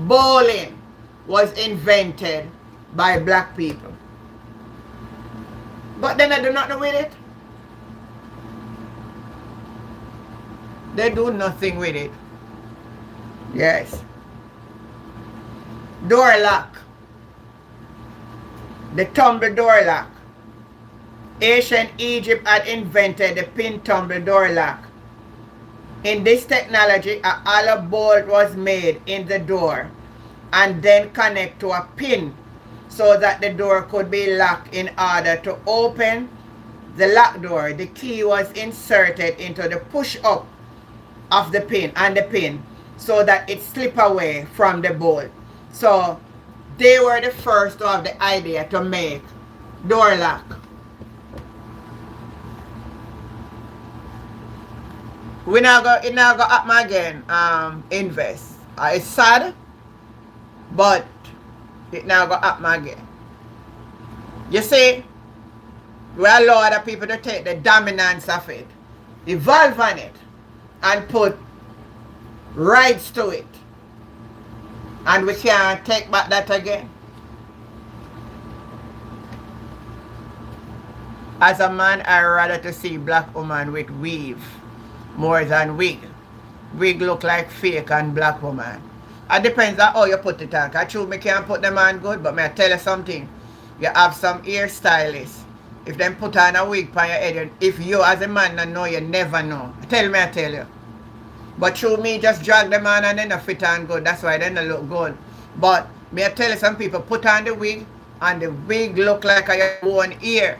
bowling was invented by black people. But then they do nothing with it. They do nothing with it. Yes. Door lock. The tumble door lock. Ancient Egypt had invented the pin tumble door lock. In this technology, a hollow bolt was made in the door and then connect to a pin so that the door could be locked. In order to open the lock door, the key was inserted into the push up of the pin and the pin so that it slip away from the bolt. So they were the first to have the idea to make door lock. It now go happen again. Invest. It's sad, but it now go happen again. You see, we allow other people to take the dominance of it, evolve on it, and put rights to it. And we can't take back that again. As a man, I rather to see black woman with weave more than wig. Wig look like fake and black woman. It depends on how you put it on. Cause true, me can't put them on good, but may I tell you something. You have some hairstylists. If them put on a wig on your head, if you as a man don't know, you never know. Tell me, I tell you. But through me, just drag them on and then they fit on good. That's why they don't look good. But may I tell you, some people put on the wig and the wig look like a one ear.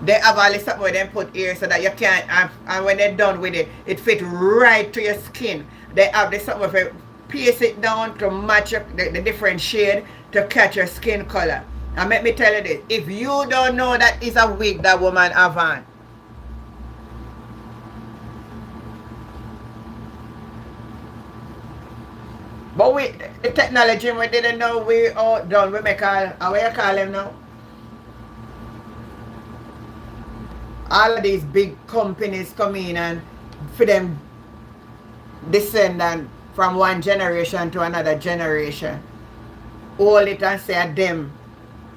They have all this stuff where they put ear so that you can't have, and when they're done with it, it fit right to your skin. They have this something where you pierce it down to match up the different shade to catch your skin color. And let me tell you this, if you don't know that it's a wig that woman have on, but the technology, we didn't know we all done. We make all, what you call them now? All of these big companies come in and for them descend from one generation to another generation. Hold it and say them.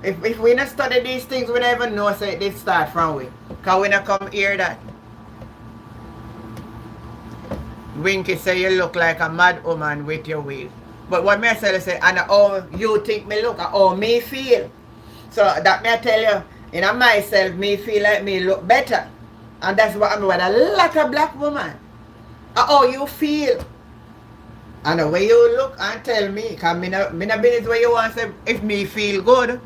If we not study these things, we never know say they start from we. Because we not come hear that. Winky say you look like a mad woman with your wig. But what me I say, and how you think me look, and how me feel. So that me I tell you, in myself, me feel like me look better. And that's what I mean with a lot of black woman. How you feel. And the way you look and tell me, because me not business where you want to say, if me feel good,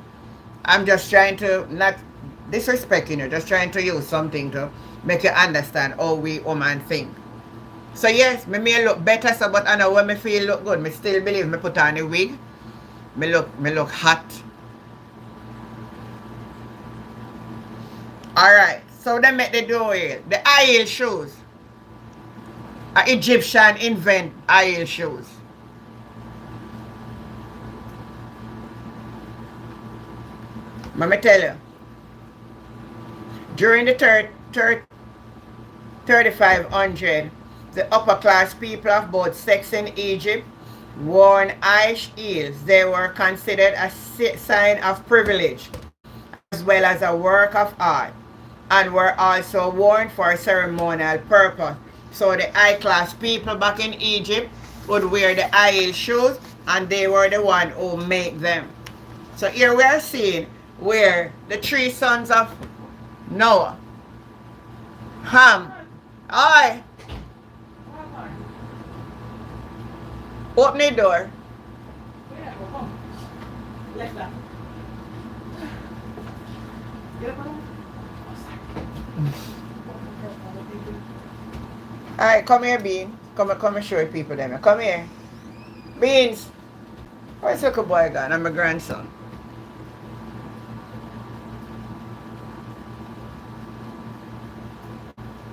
I'm just trying to, not disrespecting you, just trying to use something to make you understand how we woman think. So yes, me may look better, so but I know when me feel look good, me still believe me put on a wig. Me look hot. Alright, so they make the door heel. The high heel shoes. Egyptian invent high heel shoes. Let me tell you. During the 3500, the upper class people of both sex in Egypt wore high heels. They were considered a sign of privilege as well as a work of art, and were also worn for ceremonial purpose. So the high class people back in Egypt would wear the high heel shoes, and they were the one who made them. So here we are seeing where the three sons of Noah, Ham, I open the door. Alright, come here, Bean. Come and show people them. Come here. Beans. Where's the little boy gone? I'm my grandson.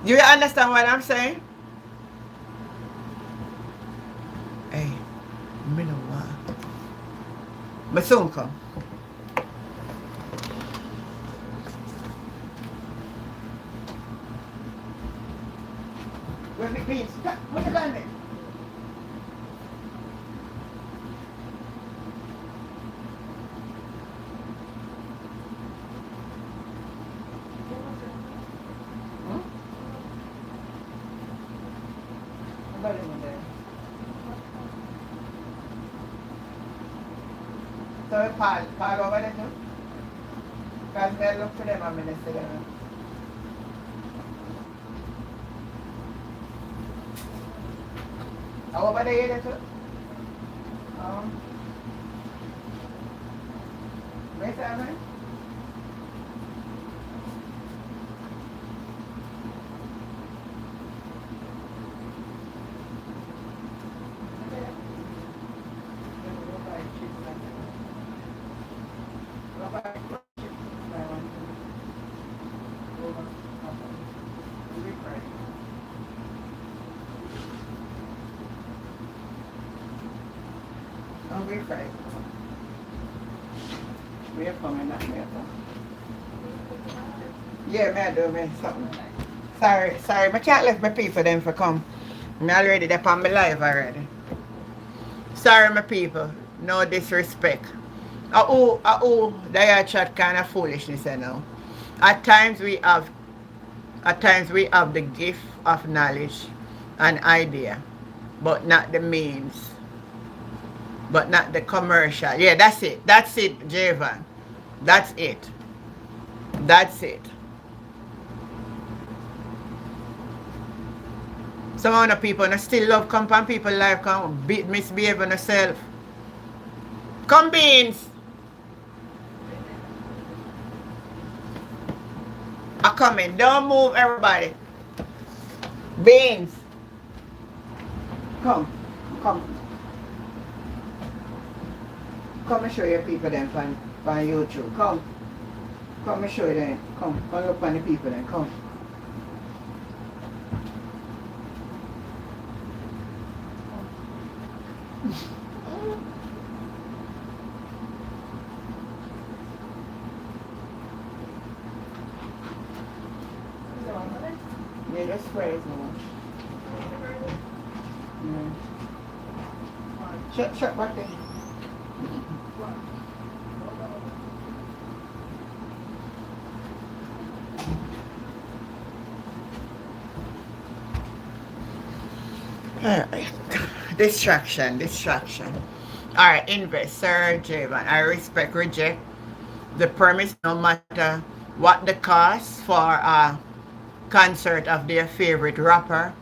Do you understand what I'm saying? Hey, me no want. But soon come. Where's the beans? What you got there? So Paul over there too? Because they look for them a minute together. Over there too? Where's that man? We're fried. We're coming up here. Yeah, me do me something. Sorry, I can't let my people them for come. I'm already there on my live already. Sorry, my people. No disrespect. They are chat kind of foolishness, you know. At times we have the gift of knowledge and idea, but not the means. But not the commercial. Yeah, that's it. That's it, Javan. That's it. That's it. Some of the people still love compound people life come misbehave on themselves. Come beans. I'm coming. Don't move everybody. Beans. Come. Come and show your people them on YouTube. Come and show them. Come look on the people then. Come. Yeah, that's spray is more. Shut back there. Distraction. Alright, investor Javan. I reject the premise no matter what the cost for a concert of their favorite rapper.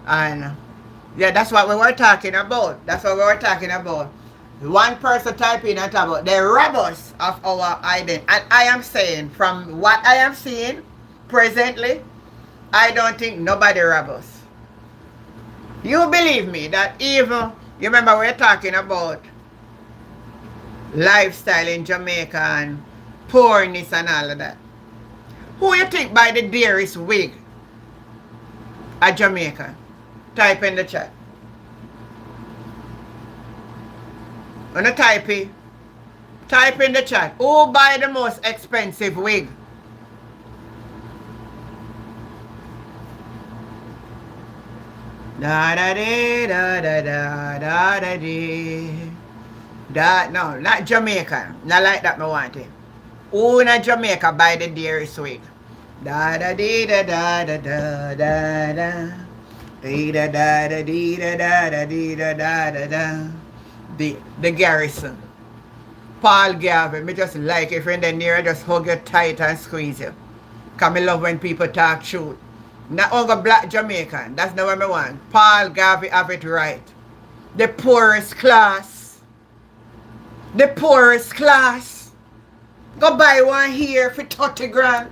And yeah, that's what we were talking about. One person type in and talk about the robbers of our identity. And I am saying, from what I am seeing presently, I don't think nobody rob us. You believe me that even, you remember we were talking about lifestyle in Jamaica and poorness and all of that. Who you think by the dearest wig at Jamaica? Type in the chat. When you type Type in the chat. Who buy the most expensive wig? Da da da da da da da da da. That no, not Jamaica. Not like that. Me want it. Who in Jamaica buy the dearest wig? Da da dee da da da da da da. Dee da da da dee da da da dee da da da da. The Garrison. Paul Garvey. Me just like if you're in the near, just hug you tight and squeeze you. Cause me love when people talk truth. Not over black Jamaican. That's not what I want. Paul Garvey have it right. The poorest class. The poorest class. Go buy one here for 30 grand.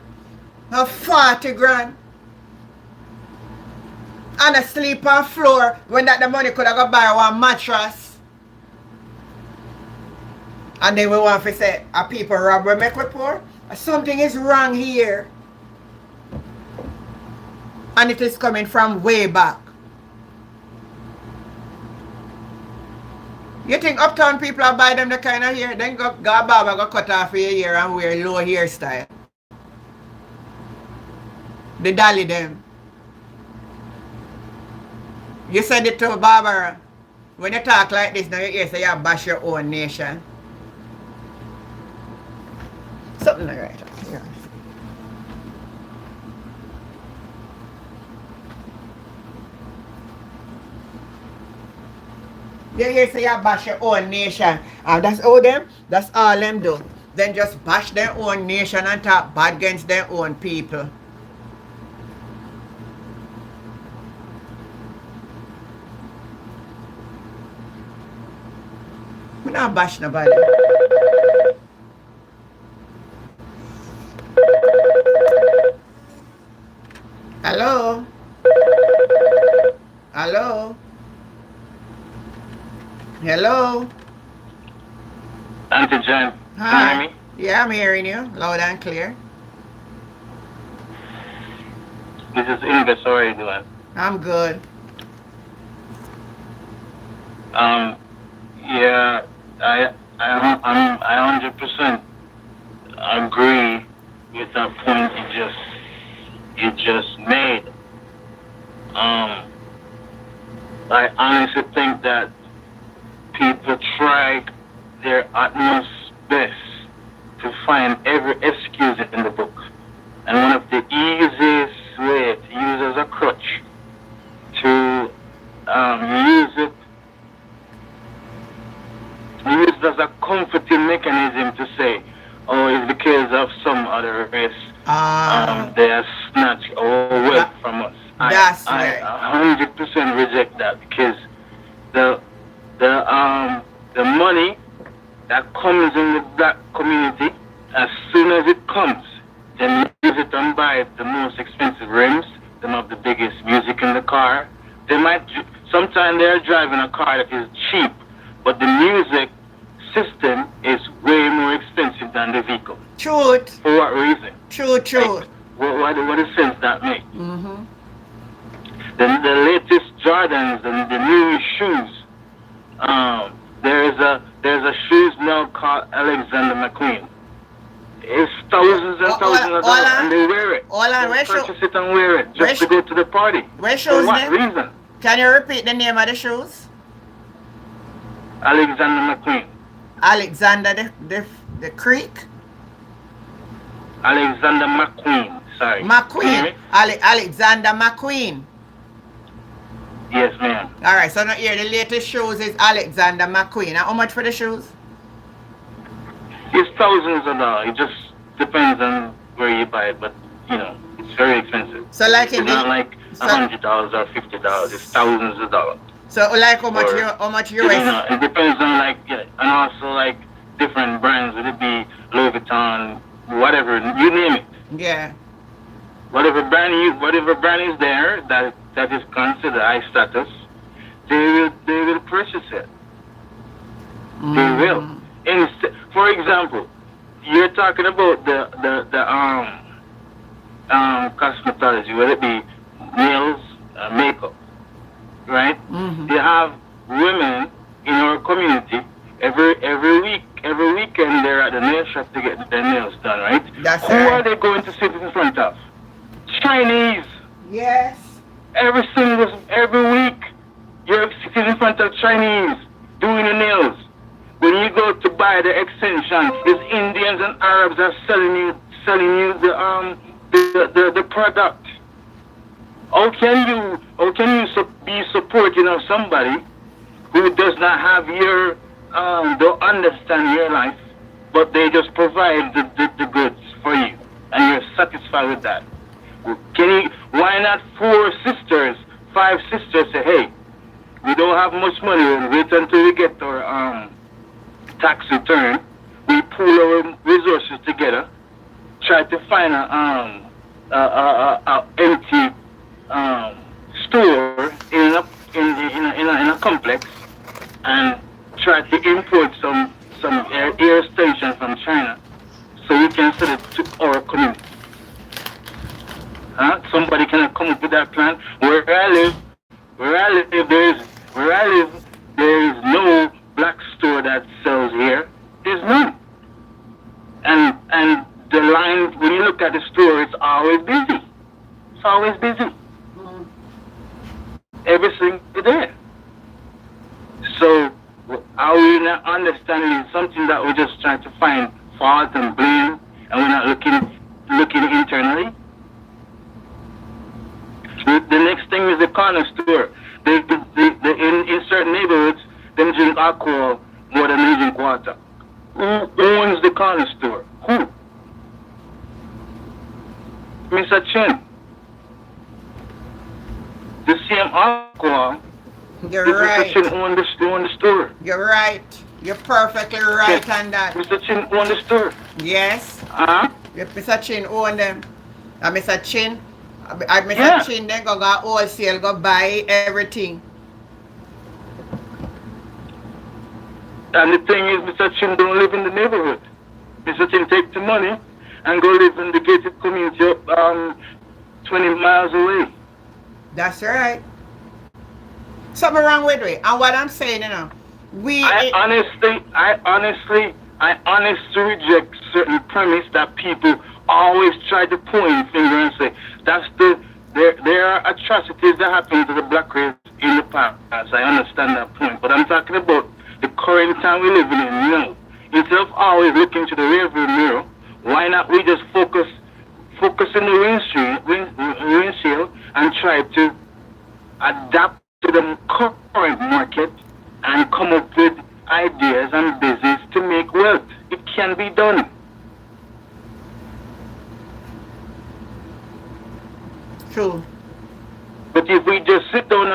Or 40 grand. And I sleep on floor when that the money could have go buy one mattress. And then we want to say, are people rob we make we poor? Something is wrong here. And it is coming from way back. You think uptown people are buy them the kind of hair? Then go barber go cut off your hair and wear low hairstyle. They dolly them. You said it to Barbara. When you talk like this, now you hear say you bash your own nation. Something like that. Yeah. You hear say you bash your own nation. And that's all them, that's all them do. Then just bash their own nation and talk bad against their own people. We not bash nobody. Hello? Hello? Hello? Auntie Jen, Hi. can you hear me? Yeah, I'm hearing you loud and clear. This is Invention. How are you doing? I'm good. Yeah, I 100% agree with that point you just made. I honestly think that people try their utmost best to find every excuse in the book. And one of the easiest ways to use as a crutch to use it as a comforting mechanism to say, oh, it's because of some other race they have snatched our wealth from us. That's I right. 100% reject that, because the money that comes in the black community, as soon as it comes, they use it and buy the most expensive rims. They have the biggest music in the car. They might sometimes they're driving a car that is cheap, but the music system is way more expensive than the vehicle. Truth. For what reason? Truth. Like, what is sense that makes? Mm-hmm. The latest Jordans and the new shoes. There's a shoes now called Alexander McQueen. It's thousands and thousands of dollars, and they wear it. They purchase it and wear it just to go to the party. Where shoes? For what reason? Can you repeat the name of the shoes? Alexander McQueen. Alexander the Creek? Alexander McQueen. Sorry. McQueen. Alexander McQueen. Yes, ma'am. Alright, so now here the latest shoes is Alexander McQueen. And how much for the shoes? It's thousands of dollars. It just depends on where you buy it, but you know, it's very expensive. So like it's not like $100 or $50. It's thousands of dollars. So like how much you know, it depends on like, yeah, and also like different brands. Would it be Louis Vuitton, whatever, you name it. Yeah. Whatever brand is there that is considered high status, they will purchase it. They will. For example, you're talking about the cosmetology, whether it be nails, makeup, right? Mm-hmm. They have women in our community every week every weekend they're at the nail shop to get their nails done, right? That's Who right. are they going to sit in front of? Chinese. Yes. Every week, you're sitting in front of Chinese doing the nails. When you go to buy the extension, it's Indians and Arabs are selling you the product. How can you be supporting of somebody who does not have your don't understand your life, but they just provide the goods for you, and you're satisfied with that? Why not 5 sisters say, hey, we don't have much money, we'll wait until we get our tax return, we pool our resources together, try to find a empty store in a complex, and try to import some air station from China, so we can sell it to our community. Somebody cannot come up with that plan. Where I live, there is no black store that sells here. There's none. And the line, when you look at the store, it's always busy. It's always busy. Everything is there. So are we not understanding something that we're just trying to find fault and blame, and we're not looking internally? The next thing is the corner store. In certain neighborhoods, they drink alcohol more than they drink water. Who owns the corner store? Who? Mr. Chin. The same alcohol. You're right. Mr. Chin owned the store. You're right. You're perfectly right on that. Mr. Chin owned the store. Yes. Mr. Chin owned them. And Mr. Chin, Chin then go wholesale, go buy everything. And the thing is, Mr. Chin don't live in the neighborhood. Mr. Chin take the money and go live in the gated community 20 miles away. That's right. Something wrong with it. And what I'm saying, I honestly reject certain premise that people always try to point finger and say there are atrocities that happen to the black race in the past. I understand that point, but I'm talking about the current time we're living in now. Instead of always looking to the rearview mirror, why not we just focus in the windshield and try to adapt to the current market and come up with ideas and business to make wealth. It can be done. True. But if we just sit down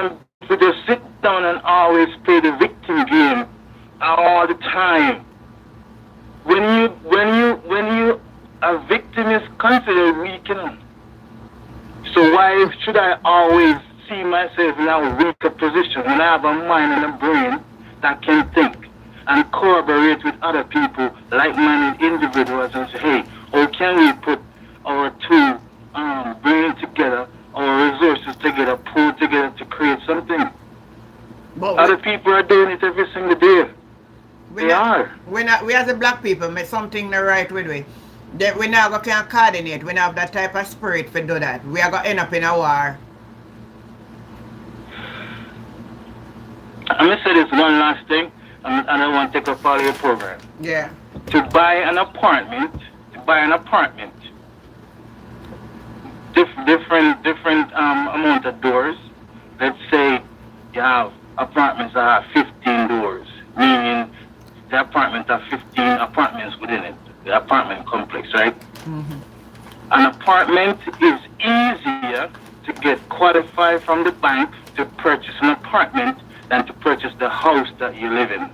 and always play the victim game all the time, when you a victim is considered weak, So why should I always see myself in a weaker position when I have a mind and a brain that can think and collaborate with other people, like-minded individuals, and say, hey, how can we put our two brains together, our resources together, pull together to create something? Other people are doing it every single day. We as a black people make something the right way. We now can coordinate. We have that type of spirit to do that. We are going to end up in a war. I'm going to say this one last thing, and I want to take up all your program. Yeah. To buy an apartment, different amount of doors. Let's say you have apartments that have 15 doors, meaning the apartment have 15 apartments within it, the apartment complex, right? Mm-hmm. An apartment is easier to get qualified from the bank to purchase an apartment than to purchase the house that you live in.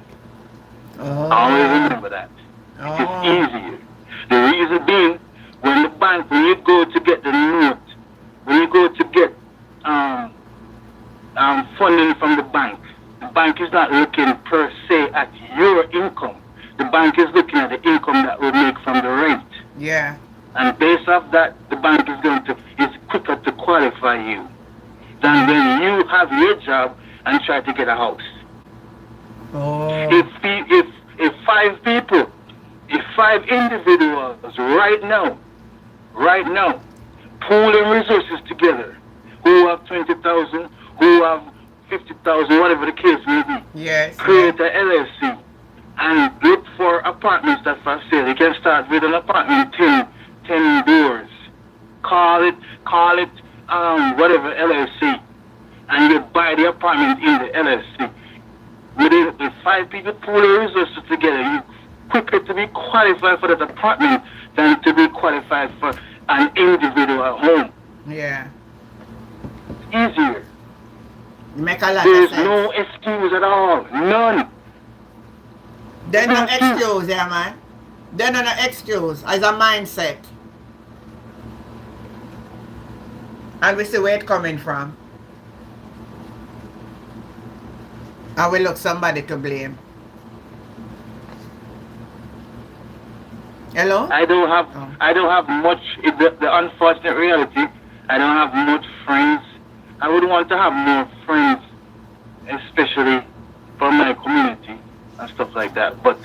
Oh. Always remember that. Oh. It's easier. The reason being, when you go to get the note, when you go to get funding from the bank is not looking per se at your income. The bank is looking at the income that we make from the rent. Yeah. And based off that, the bank is quicker to qualify you than when you have your job and try to get a house. Oh. If 5 people, if 5 individuals right now, pooling resources together, who have 20,000, who have 50,000, whatever the case may be, Yes. create a LLC and look for apartments that for sale. You can start with an apartment, 10 doors. Call it whatever LLC, and you buy the apartment in the LLC. With 5 people pooling resources together, you quicker to be qualified for that apartment than to be qualified for an individual home. Yeah. Easier. Make a lot There's of sense. no excuse at all. None. There's no excuse, yeah, man. There's no excuse. It's a mindset. And we see where it's coming from. And we look somebody to blame. Hello? I don't have much. The unfortunate reality, I don't have much friends. I would want to have more friends, especially from my community and stuff like that. But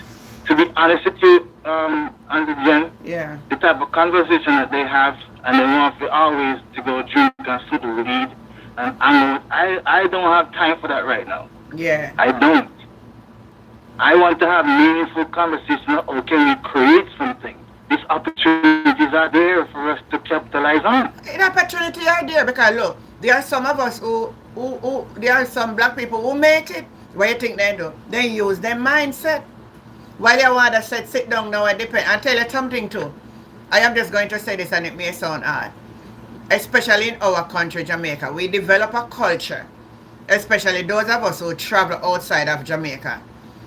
to be honest with you, Auntie Jen, Yeah. the type of conversation that they have, and they want to always to go drink and smoke weed, and I don't have time for that right now. Yeah. I don't. I want to have meaningful conversation. Or can we create something? These opportunities are there for us to capitalize on. The opportunity are there because look, there are some of us who there are some black people who make it. What you think they do? They use their mindset. While you want to sit down now and depend. I'll tell you something too. I am just going to say this and it may sound odd. Especially in our country, Jamaica, we develop a culture. Especially those of us who travel outside of Jamaica.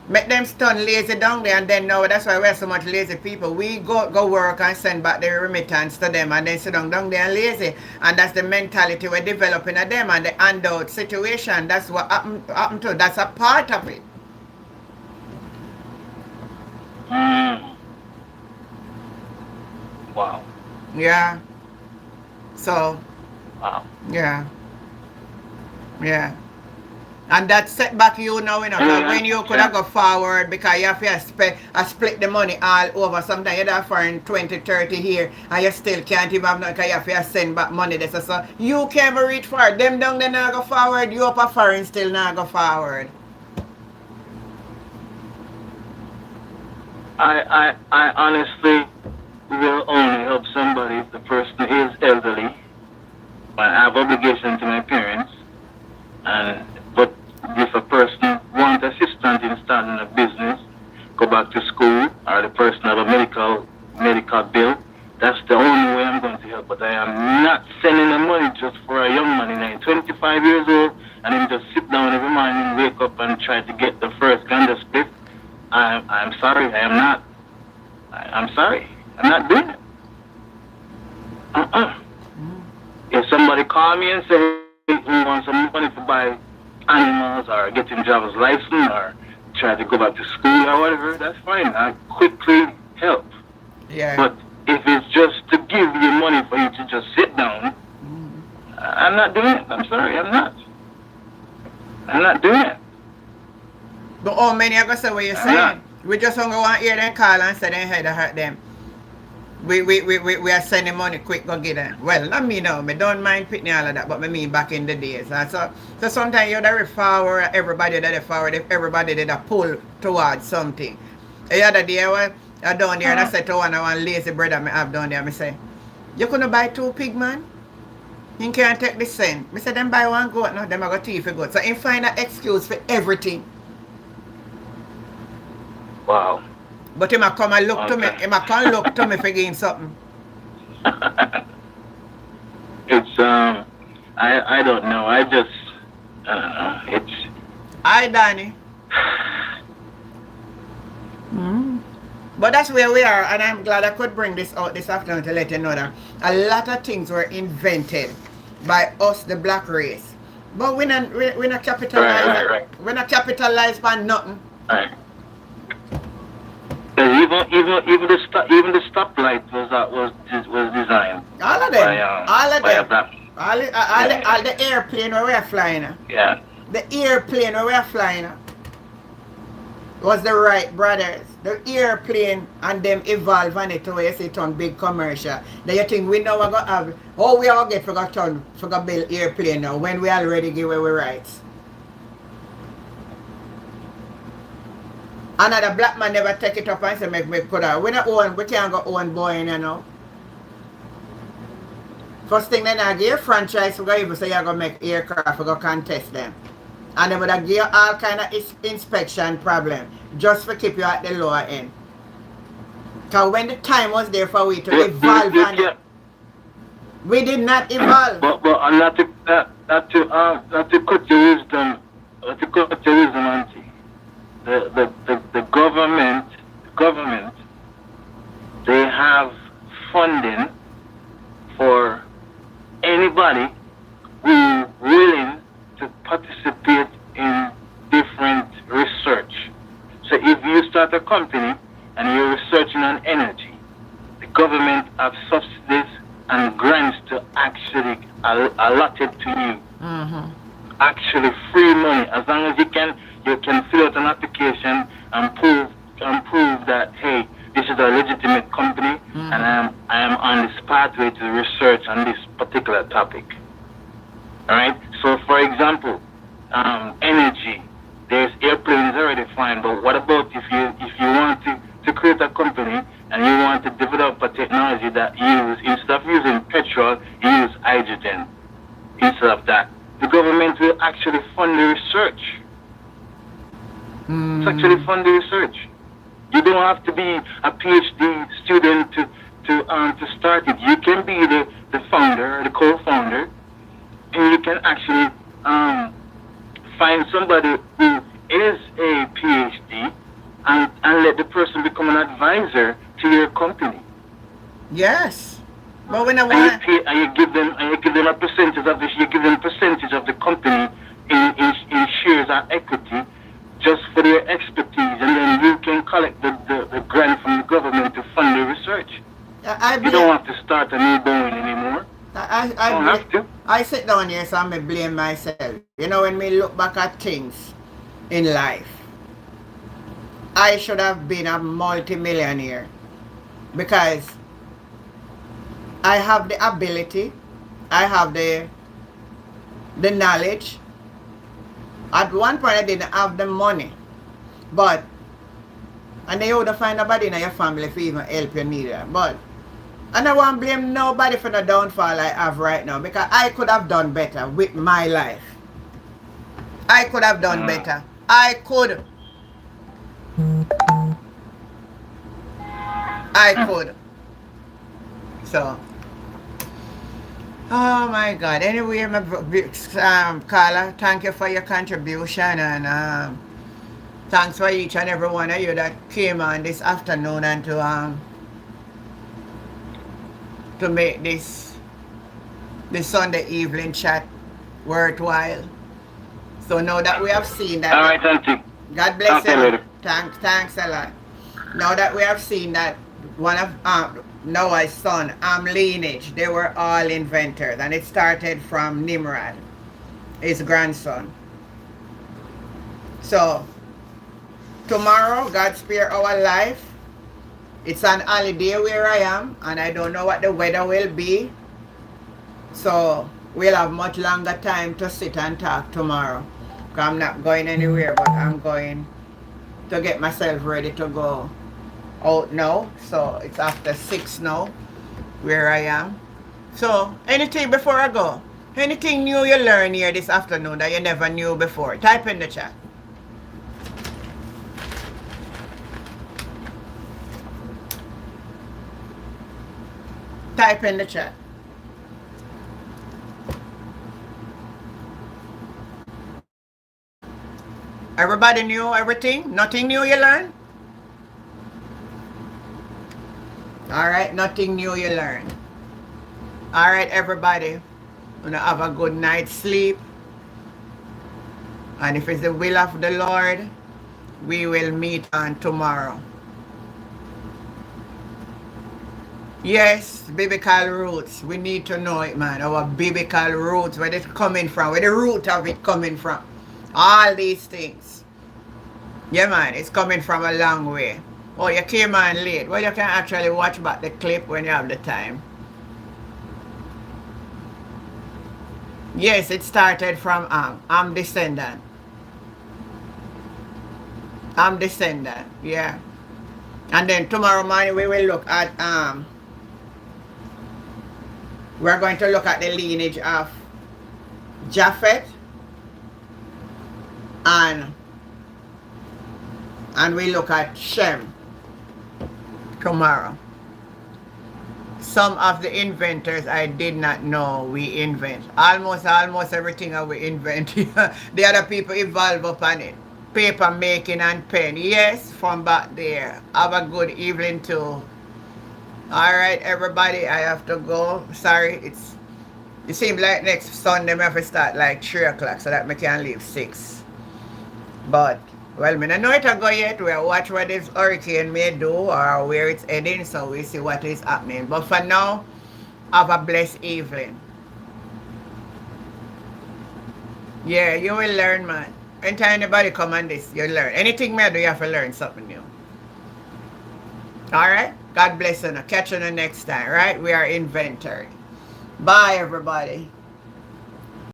Make them stun lazy down there, and then now that's why we have so much lazy people. We go work and send back the remittance to them and then sit down there and lazy. And that's the mentality we're developing at them and the handout situation. That's what happened to. That's a part of it. Wow. Yeah. So, Wow. yeah. Yeah. And that set back you now, you know, Yeah, when you could have go forward because you have to split the money all over. Sometimes you're there for 20, 30 here and you still can't even have nothing because you have to send back money. So you can't even reach forward. Them down there now go forward, you up a foreign still now go forward. I honestly will only help somebody if the person is elderly. I have obligation to my parents. But if a person wants assistance in starting a business, go back to school, or the person have a medical bill, that's the only way I'm going to help. But I am not sending the money just for a young man in 25 years old and him just sit down every morning, wake up and try to get the first candle split. I'm sorry, I am not. I'm sorry, I'm not doing it. If somebody call me and say he wants some money to buy animals or get him driver's license or try to go back to school or whatever, that's fine. I quickly help. Yeah. But if it's just to give you money for you to just sit down, I'm not doing it. I'm sorry, I'm not. I'm not doing it. But how many are going to say what you're saying? We just don't go and hear them call and say they had to hurt them. We are sending money quick, go get them. Well, not me now. Me don't mind pitting all of that, but I mean back in the days. So sometimes you're there forward, everybody that forward, if everybody did a pull towards something. The other day I down there and I said to one lazy brother I have down there, I say, you couldn't buy 2 pig, man? You can't take the cent. I said, them buy 1 goat now, them I got teeth for goat. So he find an excuse for everything. Wow. But he might come and look to me. He might come look to me for getting something. It's I don't know. I don't know. It's. Hi, Danny. But that's where we are, and I'm glad I could bring this out this afternoon to let you know that a lot of things were invented by us, the black race. But we not capitalize. Right. We not capitalize by nothing. Right. Even the stoplight was designed. All of them. By All the airplane where we're flying. Yeah. The airplane where we're flying. Was the Wright brothers. The airplane and them evolve on it to where you see it on big commercial. Then you think we know we're going to have, oh, we all get for to build airplane now when we already give away rights. Another black man never take it up and say, make me could have. We can't go own Boeing, you know. First thing then I give franchise, we go even say you're going to make aircraft, we go contest them. And they would have give you all kind of inspection problem just to keep you at the lower end. Because when the time was there for we to evolve, we did not evolve. But not to cut your wisdom, auntie. The government, they have funding for anybody who is willing to participate in different research. So if you start a company and you're researching on energy, the government have subsidies and grants to actually allotted to you. Mm-hmm. Actually free money, as long as you can fill out an application and prove that, hey, this is a legitimate company, mm-hmm. and I am on this pathway to research on this particular topic. All right. So, for example, energy. There's airplanes already flying, but what about if you want to create a company and you want to develop a technology that instead of using petrol, you use hydrogen instead of that? The government will actually fund the research. It's actually fund the research. You don't have to be a PhD student to start it. You can be the founder, the co-founder, and you can actually find somebody who is a PhD and let the person become an advisor to your company. Yes. But when I want and you give them a percentage of this, you give them a percentage of the company in shares and equity just for their expertise, and then you can collect the grant from the government to fund the research. You don't have to start a new Boeing anymore. I don't have to. I sit down here so I blame myself. You know, when we look back at things in life, I should have been a multi-millionaire because I have the ability, I have the knowledge. At one point I didn't have the money, but and then you would find nobody in your family if you even help you neither. But and I won't blame nobody for the downfall I have right now because I could have done better with my life. I could have done better. I could. So, oh my God. Anyway, my Carla, thank you for your contribution, and thanks for each and every one of you that came on this afternoon and to make this Sunday evening chat worthwhile. So now that we have seen that, all right, Auntie. God bless you. Thanks a lot. Now that we have seen that one of Noah's son, Lineage, they were all inventors, and it started from Nimrod, his grandson. So tomorrow, God spare our life. It's an holiday where I am, and I don't know what the weather will be. So we'll have much longer time to sit and talk tomorrow. I'm not going anywhere, but I'm going to get myself ready to go out now. So it's after 6 now where I am. So anything before I go? Anything new you learn here this afternoon that you never knew before? Type in the chat. Type in the chat. Everybody knew everything? Nothing new you learned? Alright, nothing new you learned. Alright, everybody. Gonna have a good night's sleep. And if it's the will of the Lord, we will meet on tomorrow. Yes, biblical roots. We need to know it, man. Our biblical roots, where it's coming from, where the root of it coming from. All these things. Yeah, man, it's coming from a long way. Oh, you came on late. Well, you can actually watch back the clip when you have the time. Yes, it started from I'm descendant. I'm descendant, yeah. And then tomorrow morning we will look at we're going to look at the lineage of Japhet and we look at Shem tomorrow. Some of the inventors I did not know we invent. Almost everything we invent. The other people evolve upon it. Paper making and pen. Yes, from back there. Have a good evening too. Alright, everybody, I have to go. Sorry, it seems like next Sunday I have to start like 3 o'clock so that I can leave 6. But well, I don't know it go yet. We'll watch what this hurricane may do or where it's heading, so we see what is happening. But for now, have a blessed evening. Yeah, you will learn, man. Anytime anybody come on this, you learn. Anything me do, you have to learn something new. Alright? God bless you. Catch you the next time, right? We are inventor. Bye, everybody.